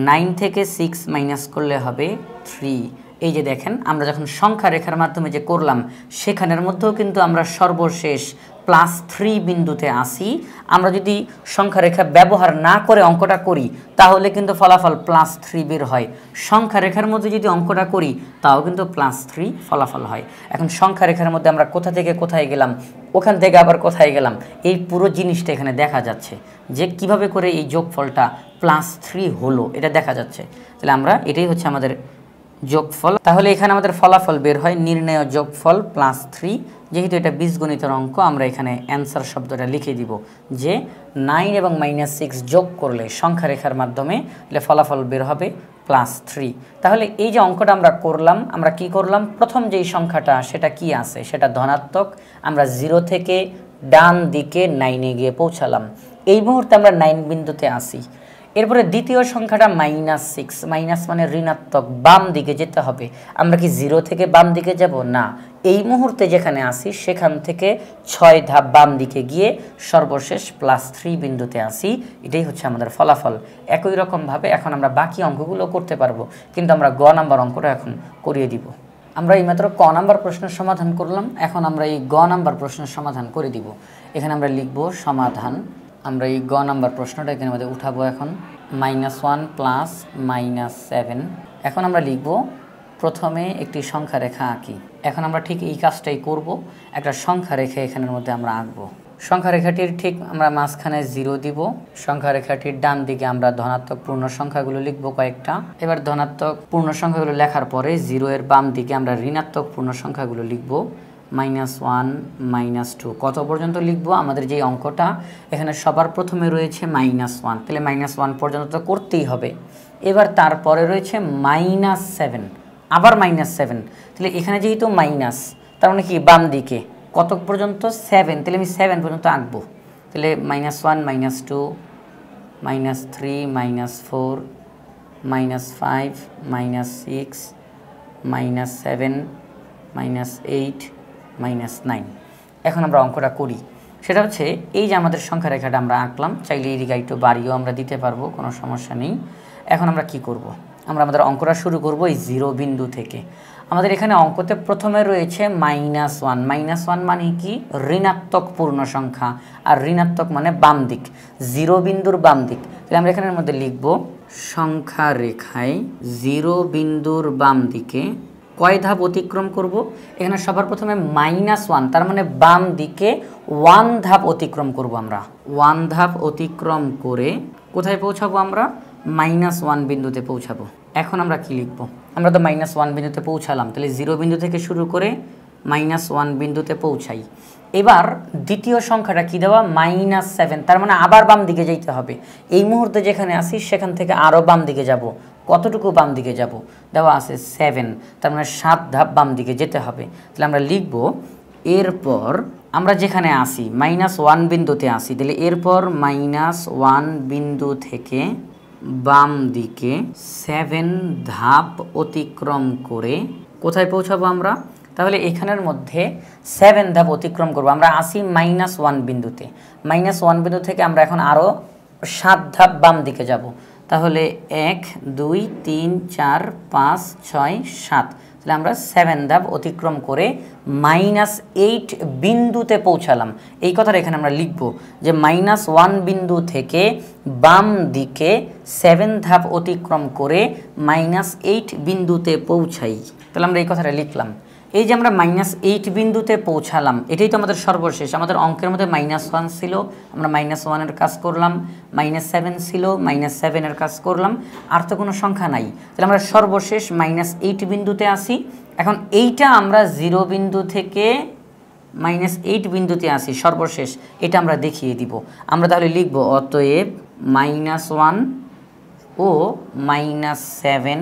9 থেকে 6 মাইনাস করলে হবে 3। এই যে দেখেন আমরা যখন সংখ্যা রেখার মাধ্যমে যে করলাম সেখানের মধ্যেও কিন্তু আমরা সর্বশেষ +3 বিন্দুতে আসি। আমরা যদি সংখ্যা রেখা ব্যবহার না করে অঙ্কটা করি তাহলে কিন্তু ফলাফল +3 বের হয়। সংখ্যা রেখার মধ্যে যদি অঙ্কটা করি তাও কিন্তু +3 ফলাফল হয়। এখন সংখ্যা রেখার মধ্যে আমরা কোথা থেকে কোথায় গেলাম, ওখান থেকে আবার কোথায় গেলাম, এই পুরো জিনিসটা এখানে দেখা যাচ্ছে যে কিভাবে করে এই যোগফলটা +3 হলো এটা দেখা যাচ্ছে। তাহলে আমরা এটাই হচ্ছে আমাদের যোগফল। তাহলে এখানে আমাদের ফলাফল বের হয় নির্ণেয় যোগফল +3। যেহেতু এটা বীজগণিতের অঙ্ক আমরা এখানে অ্যান্সার শব্দটা লিখে দিব যে 9 এবং -6 যোগ করলে সংখ্যা রেখার মাধ্যমে তাহলে ফলাফল বের হবে +3। তাহলে এই যে অঙ্কটা আমরা করলাম, আমরা কি করলাম? প্রথম যেই সংখ্যাটা সেটা কি আছে? সেটা ধনাত্মক। আমরা 0 থেকে ডান দিকে 9-এ গিয়ে পৌঁছালাম। এই মুহূর্তে আমরা 9 বিন্দুতে আসি। এরপরে দ্বিতীয় সংখ্যাটা -6, মাইনাস মানে ঋণাত্মক, বাম দিকে যেতে হবে। আমরা কি 0 থেকে বাম দিকে যাব? না, এই মুহূর্তে যেখানে আসি সেখান থেকে 6 ধাপ বাম দিকে গিয়ে সর্বশেষ +3 বিন্দুতে আসি। এটাই হচ্ছে আমাদের ফলাফল। একই রকমভাবে এখন আমরা বাকি অঙ্কগুলো করতে পারবো, কিন্তু আমরা গ নাম্বার অঙ্কটা এখন করিয়ে দিব। আমরা এইমাত্র ক নাম্বার প্রশ্নের সমাধান করলাম, এখন আমরা এই গ নাম্বার প্রশ্নের সমাধান করে দিব। এখানে আমরা লিখব সমাধান। আমরা এই গ নাম্বার প্রশ্নটা এখানে মধ্যে উঠাবো। এখন -1 + -7। এখন আমরা লিখব প্রথমে একটি সংখ্যা রেখা আঁকি। এখন আমরা ঠিক এই কাজটাই করব, একটা সংখ্যা রেখা এখানের মধ্যে আমরা আঁকবো। সংখ্যা রেখাটির ঠিক আমরা মাঝখানে 0 দিব। সংখ্যা রেখাটির ডান দিকে আমরা ধনাত্মক পূর্ণ সংখ্যাগুলো লিখব কয়েকটা। এবার ধনাত্মক পূর্ণ সংখ্যাগুলো লেখার পরে 0 এর বাম দিকে আমরা ঋণাত্মক পূর্ণ সংখ্যাগুলো লিখব। -1 -2 কত পর্যন্ত লিখব? আমাদের যে অঙ্কটা এখানে সবার প্রথমে রয়েছে -1, তাহলে -1 পর্যন্ত তো করতেই হবে। এবার তারপরে রয়েছে -7, আবার -7, তাহলে এখানে যেহেতু মাইনাস তার মানে কি বাম দিকে কত পর্যন্ত? 7, তাহলে আমি 7 পর্যন্ত আঁকবো। তাহলে -1 -2 -3 -4 -5 -6 -7 -8 -9। এখন আমরা অঙ্কটা করি। সেটা হচ্ছে এই যে আমাদের সংখ্যা রেখাটা আমরা আঁকলাম, চাইলে এই দিকে একটু বাড়িও আমরা দিতে পারবো, কোনো সমস্যা নেই। এখন আমরা কি করব? আমরা আমাদের অঙ্কটা শুরু করব এই 0 বিন্দু থেকে। আমাদের এখানে অঙ্কতে প্রথমে রয়েছে -1, -1 মানে কি? ঋণাত্মক পূর্ণ সংখ্যা, আর ঋণাত্মক মানে বাম দিক, 0 বিন্দুর বাম দিক। তাহলে আমরা এখানের মধ্যে লিখব সংখ্যা রেখায় 0 বিন্দুর বাম দিকে কয় ধাপ অতিক্রম করব? এখানে সবার প্রথমে -1, তার মানে বাম দিকে 1 ধাপ অতিক্রম করব। আমরা 1 ধাপ অতিক্রম করে কোথায় পৌঁছাবো? আমরা -1 বিন্দুতে পৌঁছাবো। এখন আমরা কি লিখব? আমরা তো -1 বিন্দুতে পৌঁছালাম, তাহলে 0 বিন্দু থেকে শুরু করে -1 বিন্দুতে পৌঁছাই। এবার দ্বিতীয় সংখ্যাটা কি দেওয়া? -7, তার মানে আবার বাম দিকে যেতে হবে। এই মুহূর্তে যেখানে আসি সেখান থেকে আরও বাম দিকে যাব। কতটুকু বাম দিকে যাব? দেওয়া আছে 7, তার মানে 7 ধাপ বাম দিকে যেতে হবে। তাহলে আমরা লিখব এরপর আমরা যেখানে আসি -1 বিন্দুতে আসি, তাহলে এরপর -1 বিন্দু থেকে বাম দিকে 7 ধাপ অতিক্রম করে কোথায় পৌঁছাবো আমরা? তাহলে এখানের মধ্যে 7 ধাপ অতিক্রম করব। আমরা আসি -1 বিন্দুতে, -1 বিন্দু থেকে আমরা এখন আরও 7 ধাপ বাম দিকে যাব। তাহলে 1 2 3 4 5 6 7, তাহলে আমরা 7 ধাপ অতিক্রম করে -8 বিন্দুতে পৌঁছালাম। এই কথাটা এখানে আমরা লিখব যে -1 বিন্দু থেকে বাম দিকে 7 ধাপ অতিক্রম করে -8 বিন্দুতে পৌঁছাই। তাহলে আমরা এই কথাটা লিখলাম। এই যে আমরা -8 বিন্দুতে পৌঁছালাম, এটাই তো আমাদের সর্বশেষ। আমাদের অঙ্কের মধ্যে -1 ছিল, আমরা -1 এর কাজ করলাম, -7 ছিল, -7 এর কাজ করলাম, আর তো কোনো সংখ্যা নাই। তাহলে আমরা সর্বশেষ -8 বিন্দুতে আসি। এখন এইটা আমরা 0 বিন্দু থেকে -8 বিন্দুতে আসি সর্বশেষ, এটা আমরা দেখিয়ে দিব। আমরা তাহলে লিখব অতএব -1 ও -7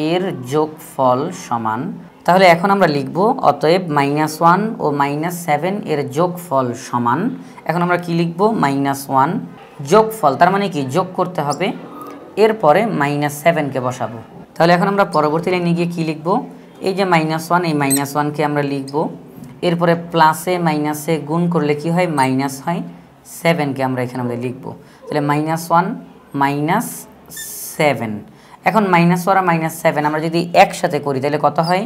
এর যোগফল সমান। তাহলে এখন আমরা লিখব অতএব -1 ও -7 এর যোগফল সমান। এখন আমরা কি লিখব? -1 যোগফল, তার মানে কি যোগ করতে হবে, এরপরে -7কে বসাবো। তাহলে এখন আমরা পরবর্তী লাইনে গিয়ে কি লিখব? এই যে -1, এই -1কে আমরা লিখব, এরপরে প্লাসে মাইনাসে গুণ করলে কি হয়? মাইনাস হয়। 7কে আমরা এখানে আমাদের লিখব। তাহলে -1 -7। এখন -1 আর -7 আমরা যদি একসাথে করি তাহলে কত হয়?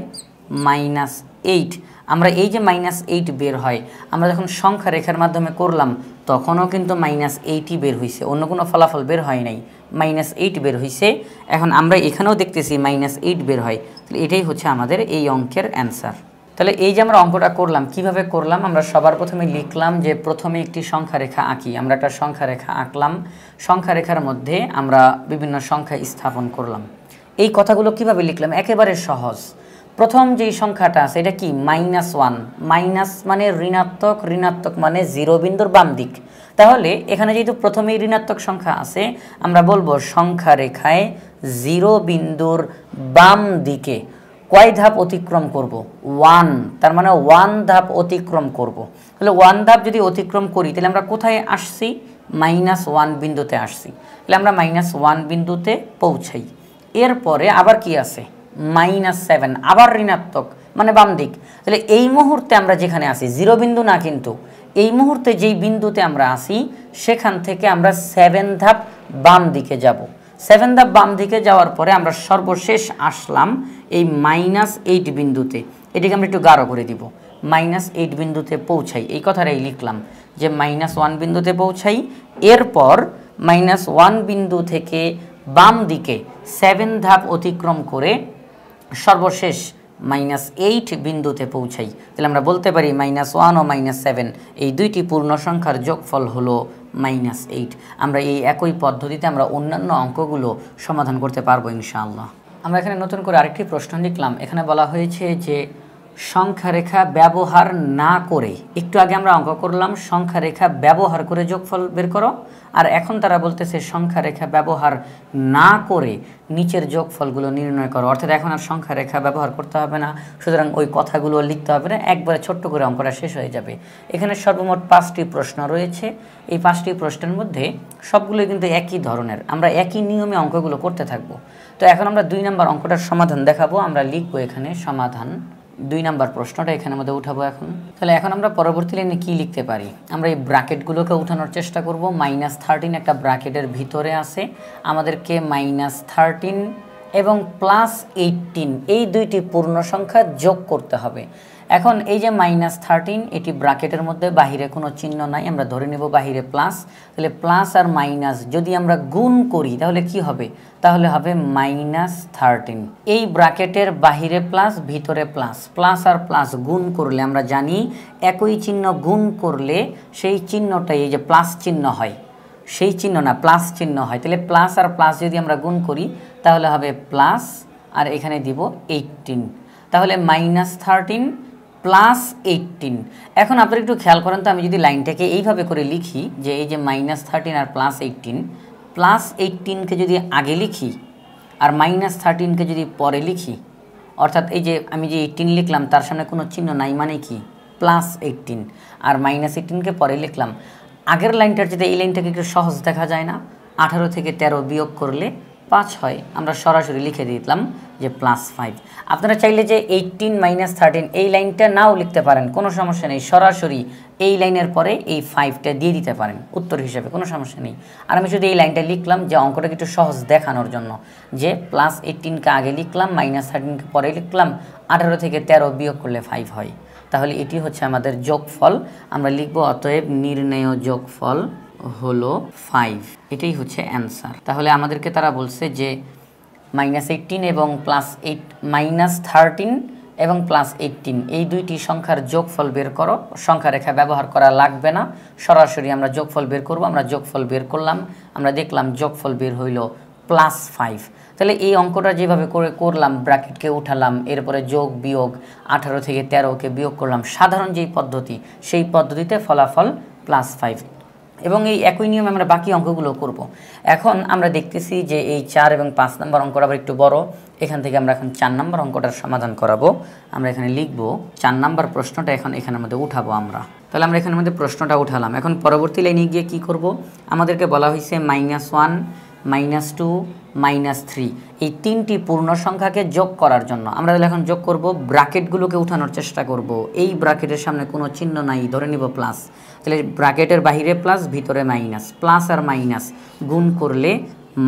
-8। আমরা এই যে -8 বের হয়, আমরা যখন সংখ্যা রেখার মাধ্যমে করলাম তখনও কিন্তু -8ই বের হয়েছে, অন্য কোনো ফলাফল বের হয় নাই, -8 বের হয়েছে। এখন আমরা এখানেও দেখতেছি -8 বের হয়। তাহলে এটাই হচ্ছে আমাদের এই অঙ্কের অ্যান্সার। তাহলে এই যে আমরা অঙ্কটা করলাম, কিভাবে করলাম? আমরা সবার প্রথমে লিখলাম যে প্রথমে একটি সংখ্যা রেখা আঁকি। আমরা একটা সংখ্যা রেখা আঁকলাম, সংখ্যা রেখার মধ্যে আমরা বিভিন্ন সংখ্যা স্থাপন করলাম। এই কথাগুলো কিভাবে লিখলাম? একেবারে সহজ। প্রথম যেই সংখ্যাটা আছে এটা কি? -1। মাইনাস মানে ঋণাত্মক, ঋণাত্মক মানে 0 বিন্দুর বাম দিক। তাহলে এখানে যেহেতু প্রথমেই ঋণাত্মক সংখ্যা আছে, আমরা বলবো সংখ্যা রেখায় 0 বিন্দুর বাম দিকে কয় ধাপ অতিক্রম করব? 1। তার মানে 1 ধাপ অতিক্রম করব। তাহলে 1 ধাপ যদি অতিক্রম করি তাহলে আমরা কোথায় আসছি? -1 বিন্দুতে আসছি। তাহলে আমরা -1 বিন্দুতে পৌঁছাই। এরপরে আবার কি আছে? -7, আবার ঋণাত্মক মানে বাম দিক। তাহলে এই মুহূর্তে আমরা যেখানে আসি 0 বিন্দু না, কিন্তু এই মুহূর্তে যেই বিন্দুতে আমরা আসি সেখান থেকে আমরা 7 ধাপ বাম দিকে যাব। 7 ধাপ বাম দিকে যাওয়ার পরে আমরা সর্বশেষ আসলাম এই -8 বিন্দুতে। এটাকে আমরা একটু গাঢ় করে দিব। -8 বিন্দুতে পৌঁছাই, এই কথাটাই লিখলাম যে -1 বিন্দুতে পৌঁছাই। এরপর -1 বিন্দু থেকে বাম দিকে 7 ধাপ অতিক্রম করে সর্বশেষ -8 বিন্দুতে পৌঁছাই। তাহলে আমরা বলতে পারি -1 ও -7 এই দুইটি পূর্ণ সংখ্যার যোগফল হলো -8। আমরা এই একই পদ্ধতিতে আমরা অন্যান্য অঙ্কগুলো সমাধান করতে পারবো ইনশাআল্লাহ। আমরা এখানে নতুন করে আরেকটি প্রশ্ন লিখলাম। এখানে বলা হয়েছে যে সংখ্যা রেখা ব্যবহার না করে, একটু আগে আমরা অঙ্ক করলাম সংখ্যা রেখা ব্যবহার করে যোগফল বের করো, আর এখন তারা বলতেছে সংখ্যা রেখা ব্যবহার না করে নিচের যোগফলগুলো নির্ণয় করো। অর্থাৎ এখন আর সংখ্যা রেখা ব্যবহার করতে হবে না, সুতরাং ওই কথাগুলো লিখতে হবে না, একবারে ছোট্ট করে অঙ্কটা শেষ হয়ে যাবে। এখানে সর্বমোট 5টি প্রশ্ন রয়েছে। এই 5টি প্রশ্নের মধ্যে সবগুলোই কিন্তু একই ধরনের, আমরা একই নিয়মে অঙ্কগুলো করতে থাকবো। তো এখন আমরা 2 নম্বর অঙ্কটার সমাধান দেখাবো। আমরা লিখবো এখানে সমাধান। 2 নম্বর প্রশ্নটা এখানে মধ্যে উঠাবো এখন। তাহলে এখন আমরা পরবর্তী লাইনে কি লিখতে পারি? আমরা এই ব্র্যাকেটগুলোকে উঠানোর চেষ্টা করব। -13 একটা ব্র্যাকেটের ভিতরে আছে, আমাদেরকে -13 এবং +18 এই দুইটি পূর্ণ সংখ্যা যোগ করতে হবে। এখন এই যে -13 এটি ব্র্যাকেটের মধ্যে, বাহিরে কোনো চিহ্ন নাই, আমরা ধরে নেব বাহিরে প্লাস। তাহলে প্লাস আর মাইনাস যদি আমরা গুণ করি তাহলে কি হবে? তাহলে হবে -13। এই ব্র্যাকেটের বাহিরে প্লাস, ভিতরে প্লাস, প্লাস আর প্লাস গুণ করলে আমরা জানি একই চিহ্ন গুণ করলে সেই চিহ্নটাই এই যে প্লাস চিহ্ন হয়, সেই চিহ্ন না প্লাস চিহ্ন হয়। তাহলে প্লাস আর প্লাস যদি আমরা গুণ করি তাহলে হবে প্লাস, আর এখানে দিব 18। তাহলে -13 +18। এখন আপনারা একটু খেয়াল করেন তো, আমি যদি লাইনটাকে এইভাবে করে লিখি যে এই যে -13 আর +18কে যদি আগে লিখি আর -13কে যদি পরে লিখি, অর্থাৎ এই যে আমি যে 18 লিখলাম তার সামনে কোনো চিহ্ন নাই মানে কি +18, আর -18কে পরে লিখলাম। আগের লাইনটার যদি এই লাইনটাকে একটু সহজ দেখা যায় না? 18 থেকে 13 বিয়োগ করলে 5 হয়, আমরা সরাসরি লিখে দিলাম যে +5। আপনারা চাইলে যে 18 - 13 এই লাইনটা নাও লিখতে পারেন, কোনো সমস্যা নেই, সরাসরি এই লাইনের পরে এই 5টা দিয়ে দিতে পারেন উত্তর হিসেবে, কোনো সমস্যা নেই। আর আমি শুধু এই লাইনটা লিখলাম যে অঙ্কটাকে একটু সহজ দেখানোর জন্য, যে +18কে আগে লিখলাম, -13কে পরে লিখলাম, 18 থেকে 13 বিয়োগ করলে 5 হয়। তাহলে এটি হচ্ছে আমাদের যোগফল। আমরা লিখব অতএব নির্ণেয় যোগফল হলো 5। এটাই হচ্ছে অ্যান্সার। তাহলে আমাদেরকে তারা বলছে যে -18 এবং +8 -13 এবং +18 এই দুইটি সংখ্যার যোগফল বের করো। সংখ্যা রেখা ব্যবহার করা লাগবে না, সরাসরি আমরা যোগফল বের করব। আমরা যোগফল বের করলাম, আমরা দেখলাম যোগফল বের হইল +5। তাহলে এই অঙ্কটা যেভাবে করে করলাম, ব্র্যাকেটকে উঠালাম, এরপরে যোগ বিয়োগ 18 থেকে 13কে বিয়োগ করলাম, সাধারণ যেই পদ্ধতি সেই পদ্ধতিতে ফলাফল +5। এবং এই একই নিয়মে আমরা বাকি অঙ্কগুলো করব। এখন আমরা দেখতেছি যে এই 4 এবং 5 নম্বর অঙ্কটা আবার একটু বড়। এখান থেকে আমরা এখন 4 নম্বর অঙ্কটার সমাধান করাবো। আমরা এখানে লিখব 4 নম্বর প্রশ্নটা এখন এখানের মধ্যে উঠাবো আমরা। তাহলে আমরা এখানের মধ্যে প্রশ্নটা উঠালাম। এখন পরবর্তী লাইনে গিয়ে কি করব, আমাদেরকে বলা হয়েছে -1 -2 -3 এই তিনটি পূর্ণ সংখ্যাকে যোগ করার জন্য। আমরা তাহলে এখন যোগ করব, ব্র্যাকেটগুলোকে উঠানোর চেষ্টা করব। এই ব্র্যাকেটের সামনে কোনো চিহ্ন নাই, ধরে নিব প্লাস। তাহলে ব্র্যাকেটের বাহিরে প্লাস, ভিতরে মাইনাস, প্লাস আর মাইনাস গুণ করলে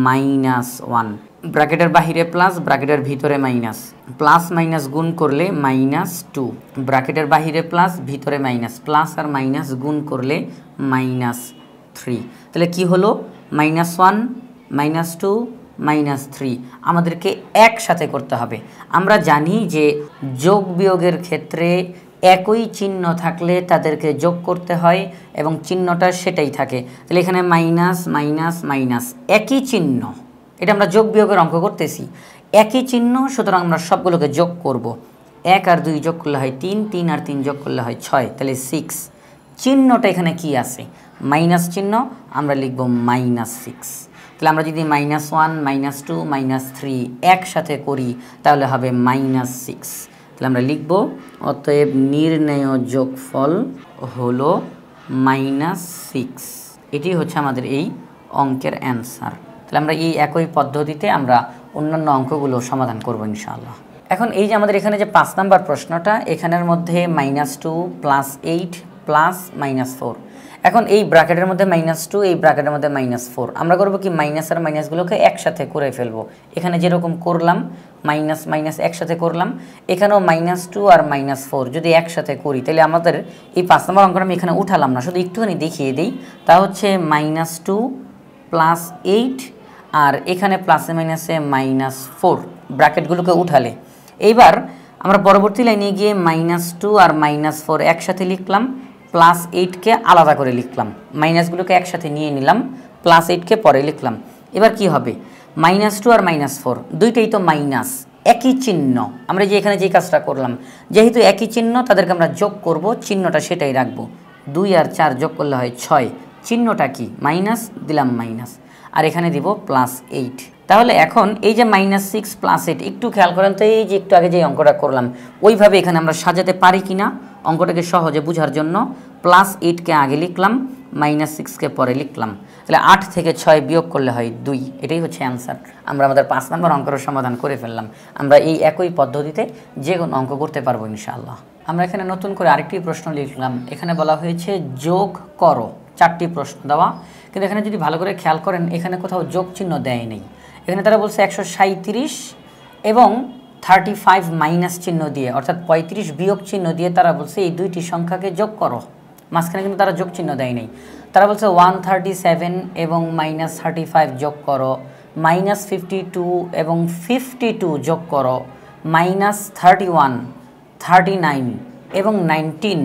-1। ব্র্যাকেটের বাহিরে প্লাস, ব্র্যাকেটের ভিতরে মাইনাস, প্লাস মাইনাস গুণ করলে -2। ব্র্যাকেটের বাহিরে প্লাস, ভিতরে মাইনাস, প্লাস আর মাইনাস গুণ করলে -3। তাহলে কি হলো, -1 -2 -3 আমাদেরকে একসাথে করতে হবে। আমরা জানি যে যোগ বিয়োগের ক্ষেত্রে একই চিহ্ন থাকলে তাদেরকে যোগ করতে হয় এবং চিহ্নটা সেটাই থাকে। তাহলে এখানে মাইনাস মাইনাস মাইনাস একই চিহ্ন, এটা আমরা যোগ বিয়োগের অঙ্ক করতেছি, একই চিহ্ন, সুতরাং আমরা সবগুলোকে যোগ করব। 1 আর 2 যোগ করলে হয় 3, 3 আর 3 যোগ করলে হয় 6, তাহলে 6। চিহ্নটা এখানে কি আছে, মাইনাস চিহ্ন, আমরা লিখব -6। তাহলে আমরা যদি -1 -2 -3 একসাথে করি তাহলে হবে -6। তাহলে আমরা লিখব অতএব নির্ণেয় যোগফল হলো -6। এটি হচ্ছে আমাদের এই অঙ্কের অ্যান্সার। তাহলে আমরা এই একই পদ্ধতিতে আমরা অন্যান্য অঙ্কগুলো সমাধান করব ইনশাআল্লাহ। এখন এই যে আমাদের এখানে যে 5 নাম্বার প্রশ্নটা, এখানের মধ্যে -2 +8 +-4। এখন এই ব্র্যাকেটের মধ্যে -2, এই ব্র্যাকেটের মধ্যে -4। আমরা করব কি, মাইনাস আর মাইনাসগুলোকে একসাথে করে ফেলবো। এখানে যেরকম করলাম মাইনাস মাইনাস একসাথে করলাম, এখানেও -2 আর -4 যদি একসাথে করি তাহলে আমাদের এই 5 নম্বর অঙ্কটা আমি এখানে উঠালাম না, শুধু একটুখানি দেখিয়ে দিই। তা হচ্ছে -2 +8 আর এখানে প্লাসে মাইনাসে -4, ব্র্যাকেটগুলোকে উঠালে। এইবার আমরা পরবর্তী লাইনে গিয়ে -2 আর -4 একসাথে লিখলাম, +8কে আলাদা করে লিখলাম, মাইনাসগুলোকে একসাথে নিয়ে নিলাম, +8কে পরে লিখলাম। এবার কি হবে, -2 আর -4 দুইটাই তো মাইনাস, একই চিহ্ন। আমরা যে এখানে যে কাজটা করলাম, যেহেতু একই চিহ্ন তাদেরকে আমরা যোগ করব, চিহ্নটা সেটাই রাখবো। 2 আর 4 যোগ করলে হয় 6, চিহ্নটা কি মাইনাস, দিলাম মাইনাস, আর এখানে দিব +8। তাহলে এখন এই যে -6 +8 একটু খেয়াল করেন তো, এই যে একটু আগে যে অঙ্কটা করলাম ওইভাবে এখানে আমরা সাজাতে পারি কিনা অঙ্কটাকে সহজে বোঝার জন্য। +8কে আগে লিখলাম, -6কে পরে লিখলাম, তাহলে 8 থেকে 6 বিয়োগ করলে হয় 2। এটাই হচ্ছে অ্যান্সার। আমরা আমাদের 5 নম্বর অঙ্কের সমাধান করে ফেললাম। আমরা এই একই পদ্ধতিতে যে কোনো অঙ্ক করতে পারবো ইনশাআল্লাহ। আমরা এখানে নতুন করে আরেকটি প্রশ্ন লিখলাম। এখানে বলা হয়েছে যোগ করো, 4টি প্রশ্ন দেওয়া, কিন্তু এখানে যদি ভালো করে খেয়াল করেন এখানে কোথাও যোগ চিহ্ন দেয় নেই। এখানে তারা বলছে 137 এবং 35 মাইনাস চিহ্ন দিয়ে, অর্থাৎ 35 বিয়োগ চিহ্ন দিয়ে তারা বলছে এই দুইটি সংখ্যাকে যোগ করো। মাঝখানে কিন্তু তারা যোগ চিহ্ন দেয় নেই। তারা বলছে 137 এবং -35 যোগ করো, -52 এবং 52 যোগ করো, -31 39 এবং 19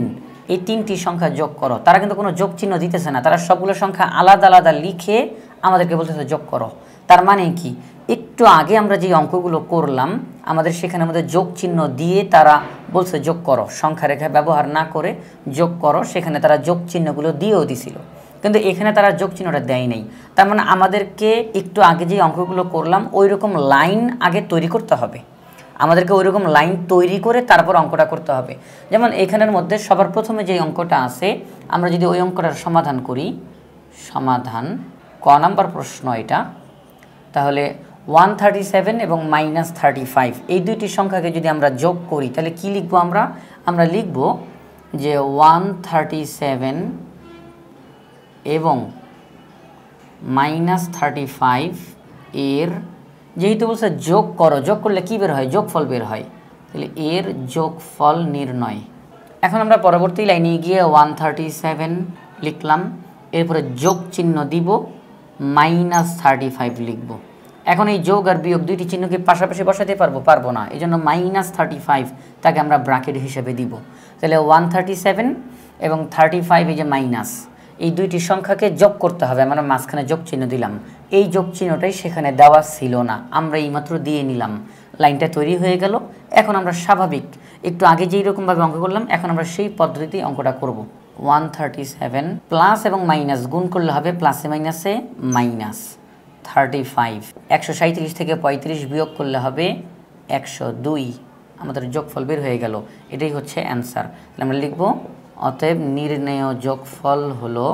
এই তিনটি সংখ্যা যোগ করো। তারা কিন্তু কোনো যোগ চিহ্ন দিতেছে না, তারা সবগুলো সংখ্যা আলাদা আলাদা লিখে আমাদেরকে বলতেছে যোগ করো। তার মানে কি, একটু আগে আমরা যে অঙ্কগুলো করলাম আমাদের সেখানে আমাদের যোগ চিহ্ন দিয়ে তারা বলছে যোগ করো, সংখ্যা রেখা ব্যবহার না করে যোগ করো, সেখানে তারা যোগ চিহ্নগুলো দিয়েও দিছিল, কিন্তু এখানে তারা যোগ চিহ্নটা দেয় নাই। তার মানে আমাদেরকে একটু আগে যে অঙ্কগুলো করলাম ওই রকম লাইন আগে তৈরি করতে হবে, আমাদেরকে ওই রকম লাইন তৈরি করে তারপর অঙ্কটা করতে হবে। যেমন এখানের মধ্যে সবার প্রথমে যে অঙ্কটা আছে, আমরা যদি ওই অঙ্কটার সমাধান করি, সমাধান ক নাম্বার প্রশ্ন এটা, তাহলে 137 এবং -35 এই দুইটি সংখ্যাকে যদি আমরা যোগ করি তাহলে কি লিখব আমরা? আমরা লিখব যে 137 এবং -35 এর, যেহেতু বলছে যোগ করো, যোগ করলে কি বের হয়? যোগফল বের হয়, তাহলে এর যোগফল নির্ণয়। এখন আমরা পরবর্তী লাইনে গিয়ে 137 লিখলাম, এরপরে যোগ চিহ্ন দিব, -35 লিখব। এখন এই যোগ আর বিয়োগ দুইটি চিহ্নকে পাশাপাশি বসাতে পারবো না, এই জন্য -35 তাকে আমরা ব্র্যাকেট হিসেবে দিব। তাহলে 137 এবং 35 এই যে মাইনাস, এই দুইটি সংখ্যাকে যোগ করতে হবে, আমরা মাঝখানে যোগ চিহ্ন দিলাম। এই যোগ চিহ্নটাই সেখানে দেওয়া ছিল না, আমরা এইমাত্র দিয়ে নিলাম, লাইনটা তৈরি হয়ে গেল। এখন আমরা স্বাভাবিক একটু আগে যেই রকমভাবে অঙ্ক করলাম, এখন আমরা সেই পদ্ধতিতেই অঙ্কটা করব। 137 প্লাস এবং মাইনাস গুণ করলে হবে প্লাসে মাইনাসে মাইনাস 35, 137 থেকে 35 বিয়োগ করলে হবে 102, আমাদের যোগফল বের হয়ে গেল। এটাই হচ্ছে অ্যান্সার। তাহলে আমরা লিখব অতএব নির্ণেয় যোগফল হলো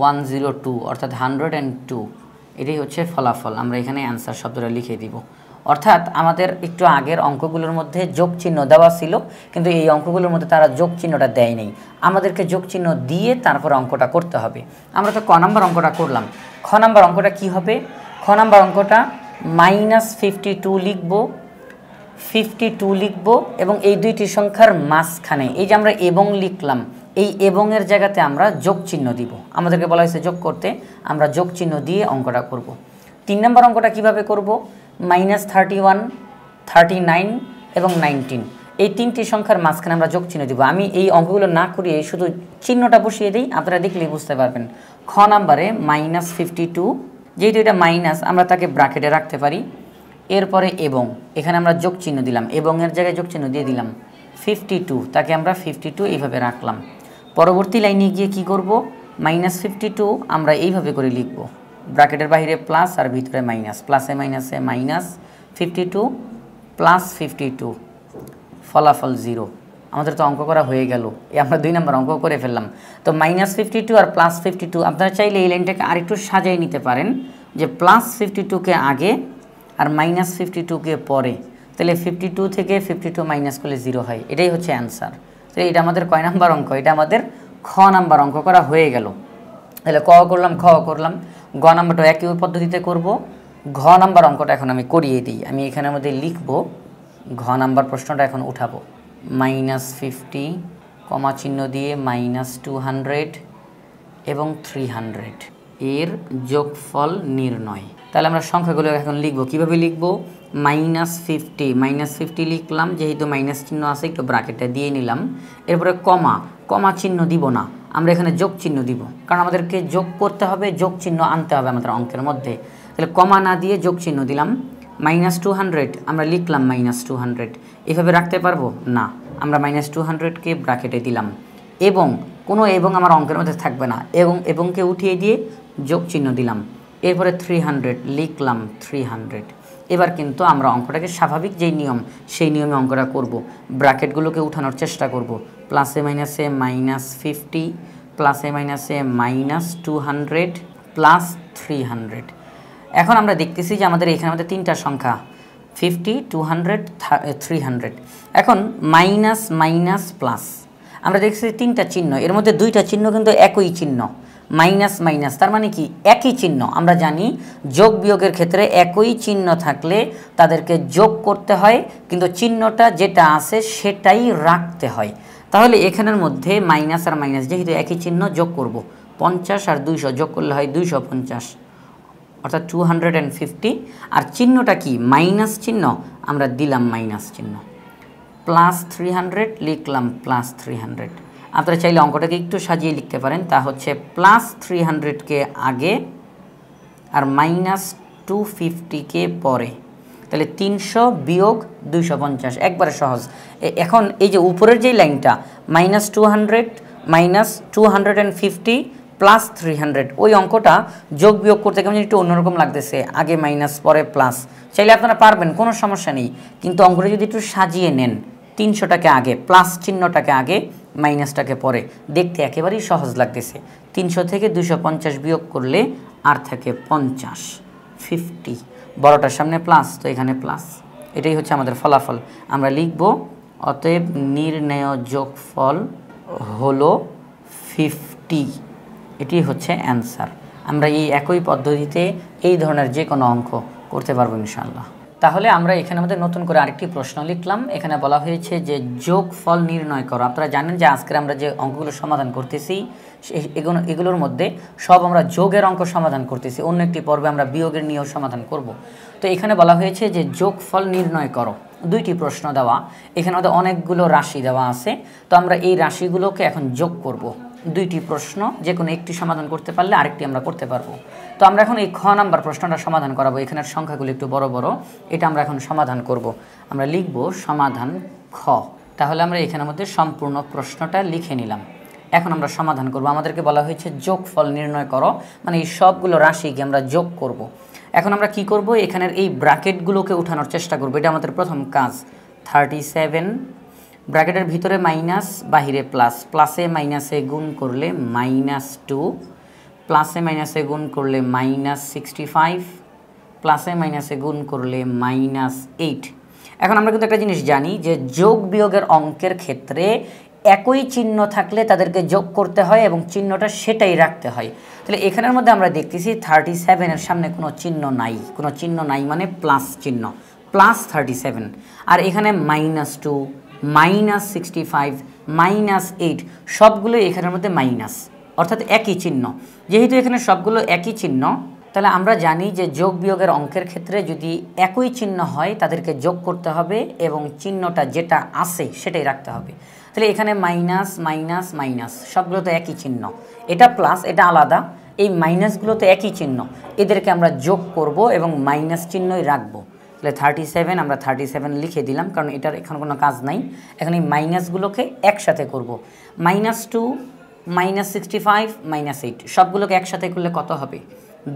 102 অর্থাৎ 102, এটাই হচ্ছে ফলাফল। আমরা এখানে অ্যান্সার শব্দটা লিখে দিব। অর্থাৎ আমাদের একটু আগের অঙ্কগুলোর মধ্যে যোগ চিহ্ন দেওয়া ছিল, কিন্তু এই অঙ্কগুলোর মধ্যে তারা যোগ চিহ্নটা দেয় নেই, আমাদেরকে যোগ চিহ্ন দিয়ে তারপর অঙ্কটা করতে হবে। আমরা তো ক নাম্বার অঙ্কটা করলাম, খ নাম্বার অঙ্কটা কি হবে? খ নাম্বার অঙ্কটা -52 লিখব, 52 লিখব এবং এই দুইটি সংখ্যার মাঝখানে এই যে আমরা এবং লিখলাম, এই এবং এর জায়গাতে আমরা যোগ চিহ্ন দিব। আমাদেরকে বলা হয়েছে যোগ করতে, আমরা যোগ চিহ্ন দিয়ে অঙ্কটা করব। 3 নম্বর অঙ্কটা কিভাবে করব? -31, 39 এবং 19 এই তিনটি সংখ্যার মাঝখানে আমরা যোগ চিহ্ন দিব। আমি এই অঙ্কগুলো না করিয়ে শুধু চিহ্নটা বসিয়ে দিই, আপনারা দেখলেই বুঝতে পারবেন। খ নাম্বারে -52, যেহেতু এটা মাইনাস আমরা তাকে ব্র্যাকেটে রাখতে পারি। এরপরে এবং, এখানে আমরা যোগ চিহ্ন দিলাম, এবং এর জায়গায় যোগ চিহ্ন দিয়ে দিলাম 52, তাকে আমরা 52 এইভাবে রাখলাম। পরবর্তী লাইনে গিয়ে কি করব? -52 আমরা এইভাবে করে লিখব, ব্র্যাকেটের বাইরে প্লাস আর ভিতরে মাইনাস, প্লাসে মাইনাসে মাইনাস 52 প্লাস 52, ফলাফল 0। আমাদের তো অঙ্ক করা হয়ে গেল, আমরা 2 নম্বর অঙ্ক করে ফেললাম। তো -52 আর +52, আপনারা চাইলে এই লাইনটাকে আরেকটু সাজিয়ে নিতে পারেন, যে +52কে আগে আর -52কে পরে, তাহলে 52 থেকে 52 মাইনাস করলে 0 হয়। এটাই হচ্ছে অ্যান্সার। তাহলে এটা আমাদের কয় নাম্বার অঙ্ক? এটা আমাদের খ নাম্বার অঙ্ক করা হয়ে গেল। তাহলে ক করলাম, খ করলাম, গ নাম্বারটা একই পদ্ধতিতে করব। ঘ নাম্বার অঙ্কটা এখন আমি করিয়ে দিই। আমি এখানের মধ্যে লিখব, ঘ নাম্বার প্রশ্নটা এখন উঠাবো, -50 কমা চিহ্ন দিয়ে -200 এবং 300 এর যোগফল নির্ণয়। তাহলে আমরা সংখ্যাগুলো এখন লিখব। কিভাবে লিখব? -50 লিখলাম, যেহেতু মাইনাস চিহ্ন আছে একটু ব্র্যাকেটটা দিয়ে নিলাম। এরপরে কমা চিহ্ন দিব না, আমরা এখানে যোগ চিহ্ন দিব, কারণ আমাদেরকে যোগ করতে হবে, যোগ চিহ্ন আনতে হবে আমাদের অঙ্কের মধ্যে। তাহলে কমা না দিয়ে যোগ চিহ্ন দিলাম। -200 আমরা লিখলাম -200, এভাবে রাখতে পারবো না, আমরা -200কে ব্র্যাকেটে দিলাম। এবং কোনো এবং আমার অঙ্কের মধ্যে থাকবে না, এবংকে উঠিয়ে দিয়ে যোগ চিহ্ন দিলাম। এরপরে 300 লিখলাম 300। এবার কিন্তু আমরা অঙ্কটাকে স্বাভাবিক যেই নিয়ম সেই নিয়মে অঙ্কটা করব। ব্র্যাকেটগুলোকে উঠানোর চেষ্টা করব, প্লাসে মাইনাসে -50 প্লাসে মাইনাসে -200 প্লাস 300। এখন আমরা দেখতেছি যে আমাদের এখানে আমাদের তিনটা সংখ্যা 50, 200, 300। এখন মাইনাস মাইনাস প্লাস, আমরা দেখছি তিনটা চিহ্ন, এর মধ্যে দুইটা চিহ্ন কিন্তু একই চিহ্ন, মাইনাস মাইনাস, তার মানে কি একই চিহ্ন। আমরা জানি যোগ বিয়োগের ক্ষেত্রে একই চিহ্ন থাকলে তাদেরকে যোগ করতে হয়, কিন্তু চিহ্নটা যেটা আছে সেটাই রাখতে হয়। তাহলে এখানের মধ্যে মাইনাস আর মাইনাস যেহেতু একই চিহ্ন, যোগ করব 50 আর 200, যোগ করলে হয় 250, অর্থাৎ 250। আর চিহ্নটা কি? মাইনাস চিহ্ন, আমরা দিলাম মাইনাস চিহ্ন। প্লাস 300 লিখলাম প্লাস 300। আপনারা চাইলে অঙ্কটাকে একটু সাজিয়ে লিখতে পারেন, তা হচ্ছে প্লাস 300কে আগে আর -250কে পরে, তাহলে 300 বিয়োগ 250, একবারে সহজ। এখন এই যে উপরের যে লাইনটা -200 -250 প্লাস 300, ওই অঙ্কটা যোগ বিয়োগ করতে কেমন একটু অন্যরকম লাগতেছে, আগে মাইনাস পরে প্লাস। চাইলে আপনারা পারবেন, কোনো সমস্যা নেই, কিন্তু অঙ্কটা যদি একটু সাজিয়ে নেন, 300টাকে আগে, প্লাস চিহ্নটাকে আগে, মাইনাসটাকে পরে, দেখতে একেবারেই সহজ লাগতেছে। 300 থেকে 250 বিয়োগ করলে আর থাকে 50, 50, বড়টার সামনে প্লাস, তো এখানে প্লাস। এটাই হচ্ছে আমাদের ফলাফল। আমরা লিখব অতএব নির্ণেয় যোগফল হলো 50, এটি হচ্ছে অ্যান্সার। আমরা এই একই পদ্ধতিতে এই ধরনের যে কোনো অঙ্ক করতে পারবো ইনশাআল্লাহ। তাহলে আমরা এখানে আমাদের নতুন করে আরেকটি প্রশ্ন লিখলাম। এখানে বলা হয়েছে যে যোগফল নির্ণয় করো। আপনারা জানেন যে আজকের আমরা যে অঙ্কগুলো সমাধান করতেছি এগুলোর মধ্যে সব আমরা যোগের অঙ্ক সমাধান করতেছি, অন্য একটি পর্বে আমরা বিয়োগের নিয়েও সমাধান করব। তো এখানে বলা হয়েছে যে যোগফল নির্ণয় করো, দুইটি প্রশ্ন দেওয়া, এখানে আমাদের অনেকগুলো রাশি দেওয়া আছে। তো আমরা এই রাশিগুলোকে এখন যোগ করব। দুইটি প্রশ্ন, যে কোনো একটি সমাধান করতে পারলে আরেকটি আমরা করতে পারবো। তো আমরা এখন এই খ নাম্বার প্রশ্নটা সমাধান করাবো। এখানের সংখ্যাগুলো একটু বড় বড়, এটা আমরা এখন সমাধান করব। আমরা লিখব সমাধান খ। তাহলে আমরা এখানের মধ্যে সম্পূর্ণ প্রশ্নটা লিখে নিলাম। এখন আমরা সমাধান করব। আমাদেরকে বলা হয়েছে যোগফল নির্ণয় করো, মানে এই সবগুলো রাশিকে আমরা যোগ করব। এখন আমরা কি করব, এখানের এই ব্র্যাকেটগুলোকে উঠানোর চেষ্টা করব, এটা আমাদের প্রথম কাজ। 37 ব্র্যাকেটের ভিতরে মাইনাস, বাহিরে প্লাস, প্লাসে মাইনাসে গুণ করলে -2, প্লাসে মাইনাসে গুণ করলে -65, প্লাসে মাইনাসে গুণ করলে -8। এখন আমরা কিন্তু একটা জিনিস জানি যে যোগ বিয়োগের অঙ্কের ক্ষেত্রে একই চিহ্ন থাকলে তাদেরকে যোগ করতে হয় এবং চিহ্নটা সেটাই রাখতে হয়। তাহলে এখানের মধ্যে আমরা দেখতেছি 37-এর সামনে কোনো চিহ্ন নাই, কোনো চিহ্ন নাই মানে প্লাস চিহ্ন, প্লাস 37। আর এখানে -2, -65, -8 সবগুলো এখানের মধ্যে মাইনাস, অর্থাৎ একই চিহ্ন। যেহেতু এখানে সবগুলো একই চিহ্ন, তাহলে আমরা জানি যে যোগ বিয়োগের অঙ্কের ক্ষেত্রে যদি একই চিহ্ন হয় তাদেরকে যোগ করতে হবে এবং চিহ্নটা যেটা আছে সেটাই রাখতে হবে। তাহলে এখানে মাইনাস মাইনাস মাইনাস সবগুলো তো একই চিহ্ন, এটা প্লাস এটা আলাদা, এই মাইনাসগুলো তো একই চিহ্ন, এদেরকে আমরা যোগ করব এবং মাইনাস চিহ্নই রাখবো। তাহলে 37 আমরা 37 লিখে দিলাম, কারণ এটার এখন কোনো কাজ নাই। এখন এই মাইনাসগুলোকে একসাথে করব। -2, -65, -8 সবগুলোকে একসাথে করলে কত হবে?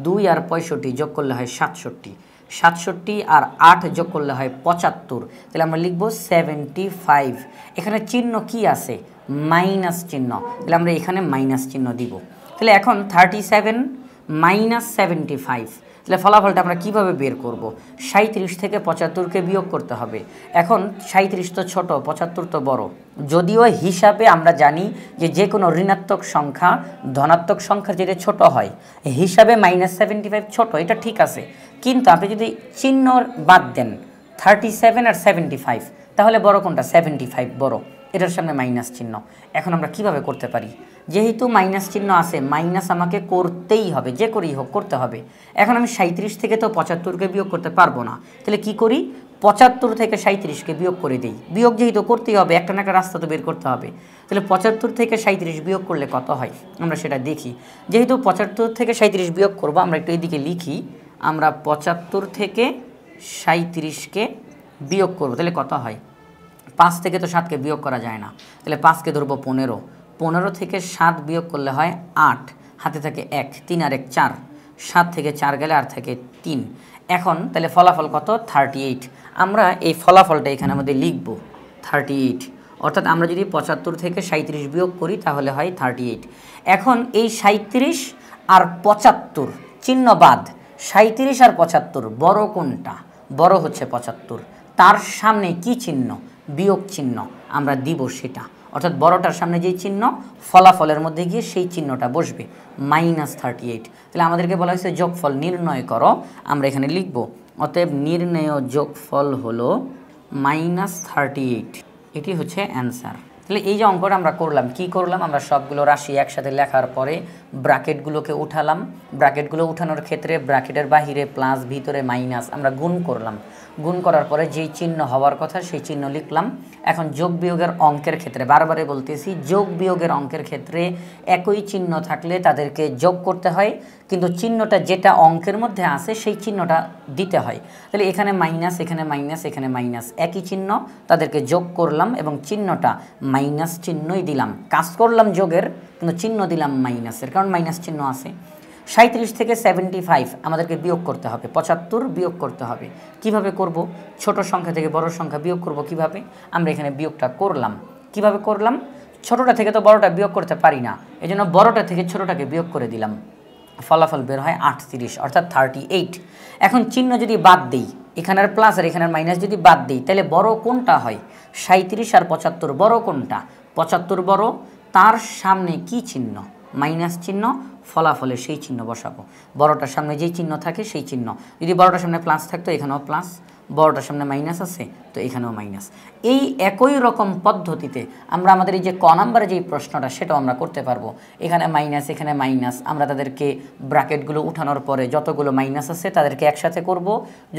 2 আর 65 যোগ করলে হয় 67, 67 আর 8 যোগ করলে হয় 75। তাহলে আমরা লিখব 75। এখানে চিহ্ন কি আছে? মাইনাস চিহ্ন, তাহলে আমরা এখানে মাইনাস চিহ্ন দিব। তাহলে এখন 37 - 75, তাহলে ফলাফলটা আমরা কিভাবে বের করব? 37 থেকে 75কে বিয়োগ করতে হবে। এখন 37 তো ছোট, 75 তো বড়। যদিও হিসাবে আমরা জানি যে যে কোনো ঋণাত্মক সংখ্যা ধনাত্মক সংখ্যার যেটা ছোট হয়, হিসাবে -75 ছোট, এটা ঠিক আছে। কিন্তু আপনি যদি চিহ্ন বাদ দেন 37 আর 75, তাহলে বড় কোনটা? 75 বড়, এটার সামনে মাইনাস চিহ্ন। এখন আমরা কিভাবে করতে পারি? যেহেতু মাইনাস চিহ্ন আছে, মাইনাস আমাকে করতেই হবে, যে করেই হোক করতে হবে। এখন আমি 37 থেকে তো 75কে বিয়োগ করতে পারবো না, তাহলে কি করি? 75 থেকে 37কে বিয়োগ করে দিই। বিয়োগ যেহেতু করতেই হবে, একটা না একটা রাস্তা তো বের করতে হবে। তাহলে 75 থেকে 37 বিয়োগ করলে কত হয় আমরা সেটা দেখি। যেহেতু 75 থেকে 37 বিয়োগ করবো, আমরা একটু এইদিকে লিখি। আমরা 75 থেকে 37কে বিয়োগ করবো, তাহলে কত হয়? 5 থেকে তো 7কে বিয়োগ করা যায় না, তাহলে 5কে ধরবো 15, 15 থেকে 7 বিয়োগ করলে হয় 8, হাতে থাকে 1, 3 আর 1 4, 7 থেকে 4 গেলে আর থাকে 3। এখন তাহলে ফলাফল কত? 38। আমরা এই ফলাফলটা এখানে আমাদের লিখব 38, অর্থাৎ আমরা যদি 75 থেকে 37 বিয়োগ করি তাহলে হয় 38। এখন এই 37 আর 75 চিহ্ন বাদ, 37 আর 75 বড় কোনটা? বড় হচ্ছে 75, তার সামনে কি চিহ্ন? বিয়োগ চিহ্ন আমরা দিব সেটা, অর্থাৎ বড়টার সামনে যেই চিহ্ন ফলাফলের মধ্যে গিয়ে সেই চিহ্নটা বসবে, -38। তাহলে আমাদেরকে বলা হয়েছে যোগফল নির্ণয় করো, আমরা এখানে লিখব অতএব নির্ণেয় যোগফল হলো -38, এটি হচ্ছে অ্যান্সার। তাহলে এই যে অঙ্কটা আমরা করলাম, কি করলাম? আমরা সবগুলো রাশি একসাথে লেখার পরে ব্র্যাকেটগুলোকে উঠালাম। ব্র্যাকেটগুলো উঠানোর ক্ষেত্রে ব্র্যাকেটের বাহিরে প্লাস, ভিতরে মাইনাস, আমরা গুণ করলাম। গুণ করার পরে যেই চিহ্ন হওয়ার কথা সেই চিহ্ন লিখলাম। এখন যোগ বিয়োগের অঙ্কের ক্ষেত্রে বারবারে বলতেছি, যোগ বিয়োগের অঙ্কের ক্ষেত্রে একই চিহ্ন থাকলে তাদেরকে যোগ করতে হয়, কিন্তু চিহ্নটা যেটা অঙ্কের মধ্যে আছে সেই চিহ্নটা দিতে হয়। তাহলে এখানে মাইনাস, এখানে মাইনাস, এখানে মাইনাস, একই চিহ্ন, তাদেরকে যোগ করলাম এবং চিহ্নটা মাইনাস চিহ্নই দিলাম। কাজ করলাম যোগের, কিন্তু চিহ্ন দিলাম মাইনাসের, কারণ মাইনাস চিহ্ন আছে। 37 থেকে 75 আমাদেরকে বিয়োগ করতে হবে, 75 বিয়োগ করতে হবে। কিভাবে করব? ছোট সংখ্যা থেকে বড় সংখ্যা বিয়োগ করব কিভাবে? আমরা এখানে বিয়োগটা করলাম। কিভাবে করলাম? ছোটটা থেকে তো বড়টা বিয়োগ করতে পারি না, এজন্য বড়টা থেকে ছোটটাকে বিয়োগ করে দিলাম। ফলাফল বের হয় 38, অর্থাৎ 38। এখন চিহ্ন যদি বাদ দিই, এখানের প্লাস আর এখানের মাইনাস যদি বাদ দিই, তাহলে বড় কোনটা হয়? 37 আর 75 বড় কোনটা? 75 বড়, তার সামনে কি চিহ্ন? মাইনাস চিহ্ন, ফলাফলে সেই চিহ্ন বসাবো। বড়টার সামনে যেই চিহ্ন থাকে সেই চিহ্ন, যদি বড়টার সামনে প্লাস থাকতো এখানেও প্লাস, বড়টার সামনে মাইনাস আছে, তো এখানেও মাইনাস। এই একই রকম পদ্ধতিতে আমরা আমাদের এই যে ক নাম্বারে যেই প্রশ্নটা সেটাও আমরা করতে পারবো। এখানে মাইনাস, এখানে মাইনাস, আমরা তাদেরকে ব্র্যাকেটগুলো উঠানোর পরে যতগুলো মাইনাস আছে তাদেরকে একসাথে করব,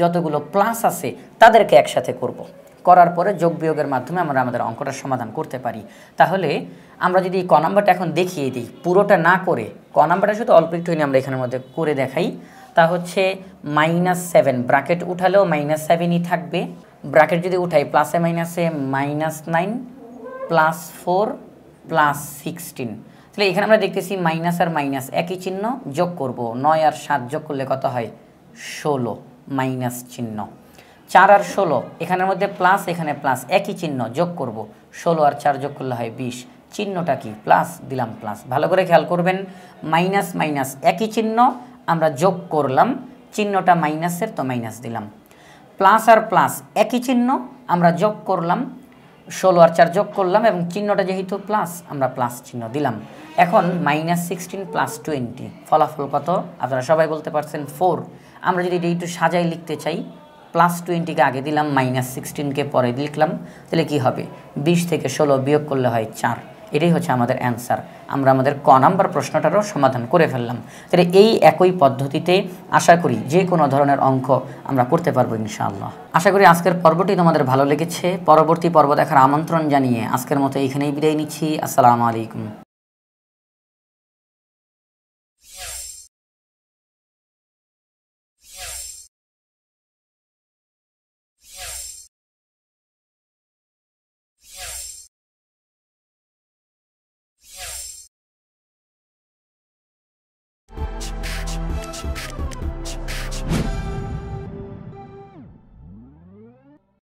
যতগুলো প্লাস আছে তাদেরকে একসাথে করব। করার পরে যোগ বিয়োগের মাধ্যমে আমরা আমাদের অঙ্কটার সমাধান করতে পারি। তাহলে আমরা যদি ক নাম্বারটা এখন দেখিয়ে দিই, পুরোটা না করে ক নাম্বারটা শুধু অল্প একটু আমি আমরা এখানের মধ্যে করে দেখাই, তা হচ্ছে -7, ব্র্যাকেট উঠালেও -7ই থাকবে। ব্র্যাকেট যদি উঠাই প্লাসে মাইনাসে -9 +4 +16, তাহলে এখানে আমরা দেখতেছি মাইনাস আর মাইনাস একই চিহ্ন, যোগ করব 9 আর 7 যোগ করলে কত হয় 16, মাইনাস চিহ্ন। 4 আর 16 এখানের মধ্যে প্লাস, এখানে প্লাস, একই চিহ্ন, যোগ করব 16 আর 4 যোগ করলে হয় 20, চিহ্নটা কি প্লাস, দিলাম প্লাস। ভালো করে খেয়াল করবেন, মাইনাস মাইনাস একই চিহ্ন, আমরা যোগ করলাম, চিহ্নটা মাইনাসের তো মাইনাস দিলাম। প্লাস আর প্লাস একই চিহ্ন, আমরা যোগ করলাম, 16 আর 4 যোগ করলাম এবং চিহ্নটা যেহেতু প্লাস আমরা প্লাস চিহ্ন দিলাম। এখন -16 + 20 ফলাফল কত আপনারা সবাই বলতে পারছেন 4। আমরা যদি এটা একটু সাজাই লিখতে চাই, +20কে আগে দিলাম, -16কে পরে লিখলাম, তাহলে কি হবে 20 থেকে 16 বিয়োগ করলে হয় 4। এটাই হচ্ছে আমাদের অ্যান্সার। আমরা আমাদের ক নাম্বার প্রশ্নটারও সমাধান করে ফেললাম। তাহলে এই একই পদ্ধতিতে আশা করি যে কোনো ধরনের অঙ্ক আমরা করতে পারবো ইনশাআল্লাহ। আশা করি আজকের পর্বটি তোমাদের ভালো লেগেছে। পরবর্তী পর্ব দেখার আমন্ত্রণ জানিয়ে আজকের মতো এখানেই বিদায় নিচ্ছি। আসসালামু আলাইকুম।